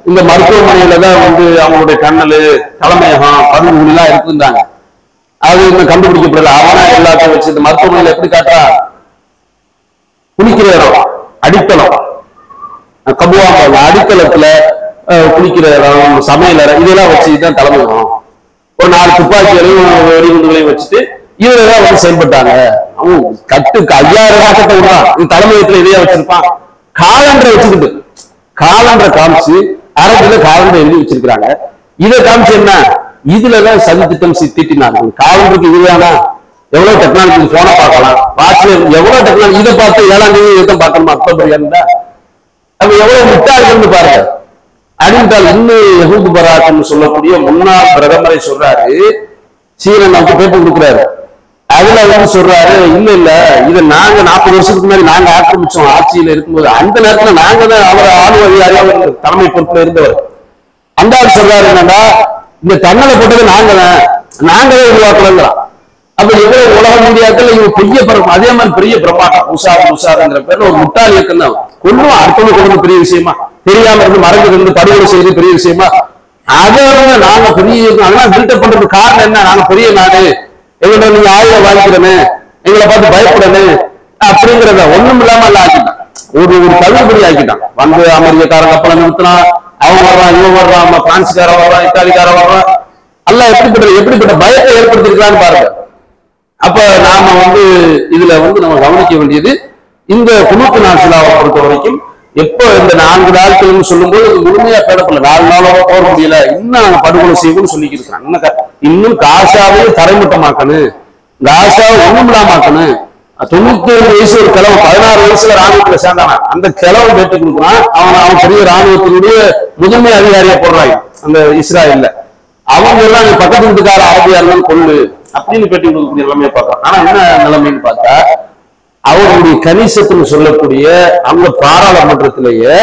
இந்த மருத்துவமனையில தான் வந்து அவங்களுடைய கண்ணல் தலைமையகம் பருவங்கள் எல்லாம் இருக்குந்தாங்க. அது இன்னும் கண்டுபிடிக்கப்படல. அவனா எல்லாத்தையும் வச்சு இந்த மருத்துவமனையில எப்படி காட்டுறா, குளிக்கிற இடம் அடித்தளம், கபுவா அடித்தளத்துல குளிக்கிற இடம், சமையல் இதெல்லாம் வச்சுதான் தலைமையகம். ஒரு 4 துப்பாக்கிகளையும் வெடிகுண்டுகளையும் வச்சுட்டு இவரெல்லாம் வந்து செயல்பட்டாங்க. அவன் கட்டு 5000 காக்கத்தை விடுறான். தலைமையகத்துல இதையா வச்சிருப்பான், காலண்டரை வச்சுக்கிட்டு காலண்டரை காமிச்சு அரபில காலண்டரை எழுதி வச்சிருக்கிறாங்க. இதை காமிச்சு என்ன, இதுலதான் சதி திட்டம் தீட்டினாங்க. காலண்டருக்கு இதுதானா, எவ்வளவு டெக்னாலஜி, போனை பார்க்கலாம், வாட்ச்ல எவ்வளவு டெக்னாலஜி, இதை பார்த்து 7ஆம் தேதி இதை பார்க்கணுமா, அக்டோபர் இருந்தா அப்ப எவ்வளவு முட்டாள்கள்னு பாருங்க. அடிந்தால் இன்னும் யஹூத் பராக்னு சொல்லக்கூடிய முன்னாள் பிரதமரை சொல்றாரு, சீன நமக்கு பேப்பர் கொடுக்குறாரு. அதுல வந்து சொல்றாரு, இல்ல இதை நாங்க 40 வருஷத்துக்கு முன்னாடி நாங்க ஆக்கிரமிச்சோம் ஆட்சியில இருக்கும்போது, அந்த நேரத்துல நாங்க தான் அவரை ஆளுநர் அதிகாரியா தலைமை பொறுப்புல இருந்தவர். அந்த ஆள் சொல்றாரு என்னன்னா, இந்த தன்னலை போட்டது நாங்களே உருவாக்கலங்கிறான். அப்ப எவ்வளவு உலக மீடியாக்கள் இவங்க பெரிய அதே மாதிரி பெரிய பிரமாட்டம் உஷாருங்கிற பேர்ல ஒரு முட்டாள் இயக்கம் தான். கொள்ளும் அடுத்தவங்க கொண்டு பெரிய விஷயமா, தெரியாம இருந்து மறைஞ்சு இருந்து படுகொலை செய்யறது பெரிய விஷயமா, அதை நாங்க பெரிய அதெல்லாம் பில்டப் பண்றதுக்கு காரணம் என்ன, நாங்க பெரிய நாடு, எங்களை நீங்க ஆயுதம் வாங்கிக்கிறேன்னு, எங்களை பார்த்து பயப்படணும் அப்படிங்கிறத ஒண்ணும் இல்லாம எல்லாம் ஆக்கிட்டான். ஒரு தள்ளுபடி ஆக்கிட்டான். வந்து அமெரிக்காரன் கப்பலை நிறுத்தினான், அவன் வர்றான், இவன் வர்றான், பிரான்ஸ்காரன் வர்றான், இத்தாலிக்காரன் வர்றான், எல்லாம் எப்படிப்பட்ட பயத்தை ஏற்படுத்திருக்கான்னு பாருங்க. அப்ப நாம வந்து இதுல வந்து நம்ம கவனிக்க வேண்டியது, இந்த குனூத் நாசிலாவை பொறுத்த வரைக்கும் எப்ப இந்த 4 நாட்கள் சொல்லும்போது முழுமையா பேடப்படல. 4 நாளோட போக முடியல, இன்னும் நாங்க படுகொலை செய்வோம்னு சொல்லிக்கிட்டு இருக்கிறாங்க. இன்னும் காசாவையும் தரைமட்டமாக்கணும், காசாவை ஒண்ணுமில்லாமாக்கணும். 97 வயசு ஒரு கிழமை 16 வயசுல ராணுவத்துல சேர்ந்தானா, அந்த கிழவன் பேட்டி கொடுக்குறான். அவன் பெரிய ராணுவத்தினுடைய முதன்மை அதிகாரியா போடுறாங்க அந்த இஸ்ராயல்ல. அவங்க எல்லாம் நீ பக்கத்து வீட்டுக்கார அரபியா இருந்தாலும் கொள்ளு அப்படின்னு பேட்டி கொடுக்கக்கூடிய நிலைமையை பார்க்கலாம். ஆனா என்ன நிலைமைன்னு பார்த்தா, அவருடைய கணிசத்துன்னு சொல்லக்கூடிய அந்த பாராளுமன்றத்திலேயே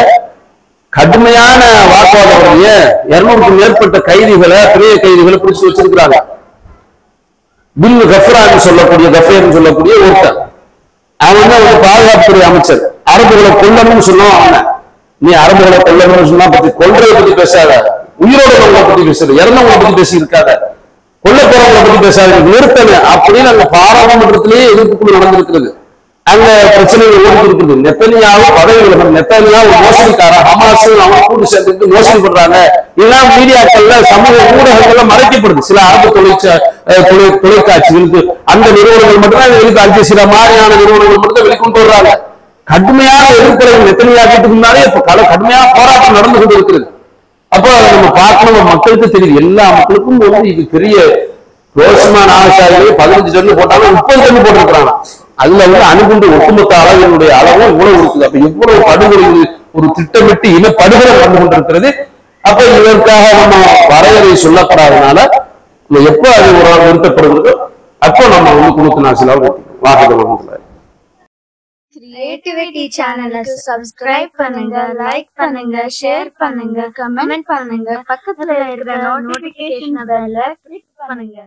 கடுமையான வாக்குவாதம் 200க்கும் மேற்பட்ட கைதிகளை, பெரிய கைதிகளை பிடிச்சு வச்சிருக்கிறாங்க. பில் கஃப்ரான்னு சொல்லக்கூடிய ஒருத்தன், அவன் தான் ஒரு பாதுகாப்புத்துறை அமைச்சர். அரபுகளை கொல்லணும்னு சொன்னோம். அவனை நீ அரபுகளை கொல்லணும்னு சொன்னா பத்தி கொள்றதை பத்தி பேசாத, உயிரோடவங்களை பத்தி பேசுற, இறந்தவங்களை பத்தி பேசி இருக்காத, கொல்ல போறவங்களை பத்தி பேசாத, நிறுத்தன அப்படின்னு அந்த பாராளுமன்றத்திலேயே எதிர்ப்புக்குழு நடந்திருக்கிறது. அங்க பிரச்சனைகள் ஓடி இருக்குது. நெத்தனியாவும் பதவிகள், நெத்தனியாவும் மோசடிக்காரன், ஹமாஸ் அவன் கூட்டு சேர்ந்து மோசடி பண்றாங்க. இதெல்லாம் மீடியாக்கள்ல சமூக ஊடகங்கள்ல மறைக்கப்படுது. சில அரபு தொலைக்காட்சிகளுக்கு அந்த நிறுவனங்கள் மட்டும்தான் வெளிக்கு, அல் ஜஸீரா மாதிரியான நிறுவனங்கள் மட்டும் வெளிக்கொண்டு வர்றாங்க. கடுமையான எதிர்ப்புரை நெத்தனியாவுக்கு முன்னாலே இப்ப கடுமையான போராட்டம் நடந்து கொண்டு இருக்கிறது. அப்போ அதை நம்ம பார்க்கணும், மக்களுக்கு தெரியுது, எல்லா மக்களுக்கும் வந்து இது பெரிய ரோஷமான ஆசாரிகளை 15 டன்னு போட்டாலும் 30 டன்னு போட்டிருக்கிறாங்க. அதுல வந்து அணுகுண்டு ஒட்டுமொத்த அளவினுடைய அளவும் இவ்வளவு இருக்குது. அப்ப எவ்வளவு படுகொலை, ஒரு திட்டமிட்டு படுகொலை நடந்து கொண்டிருக்கிறது. அப்ப இதற்காக நம்ம வரையறை சொல்லப்படாதனால எப்ப அது ஒரு நிறுத்தப்படுகிறதோ அப்போ நம்ம வந்து குனூத் நாசிலாவை வாக்குதல். கிரியேட்டிவிட்டி சேனலுக்கு சப்ஸ்கிரைப் பண்ணுங்க, லைக் பண்ணுங்க, ஷேர் பண்ணுங்க, கமெண்ட் பண்ணுங்க, பக்கத்துல இருக்கிற நோட்டிபிகேஷன் பெல்ல கிளிக் பண்ணுங்க.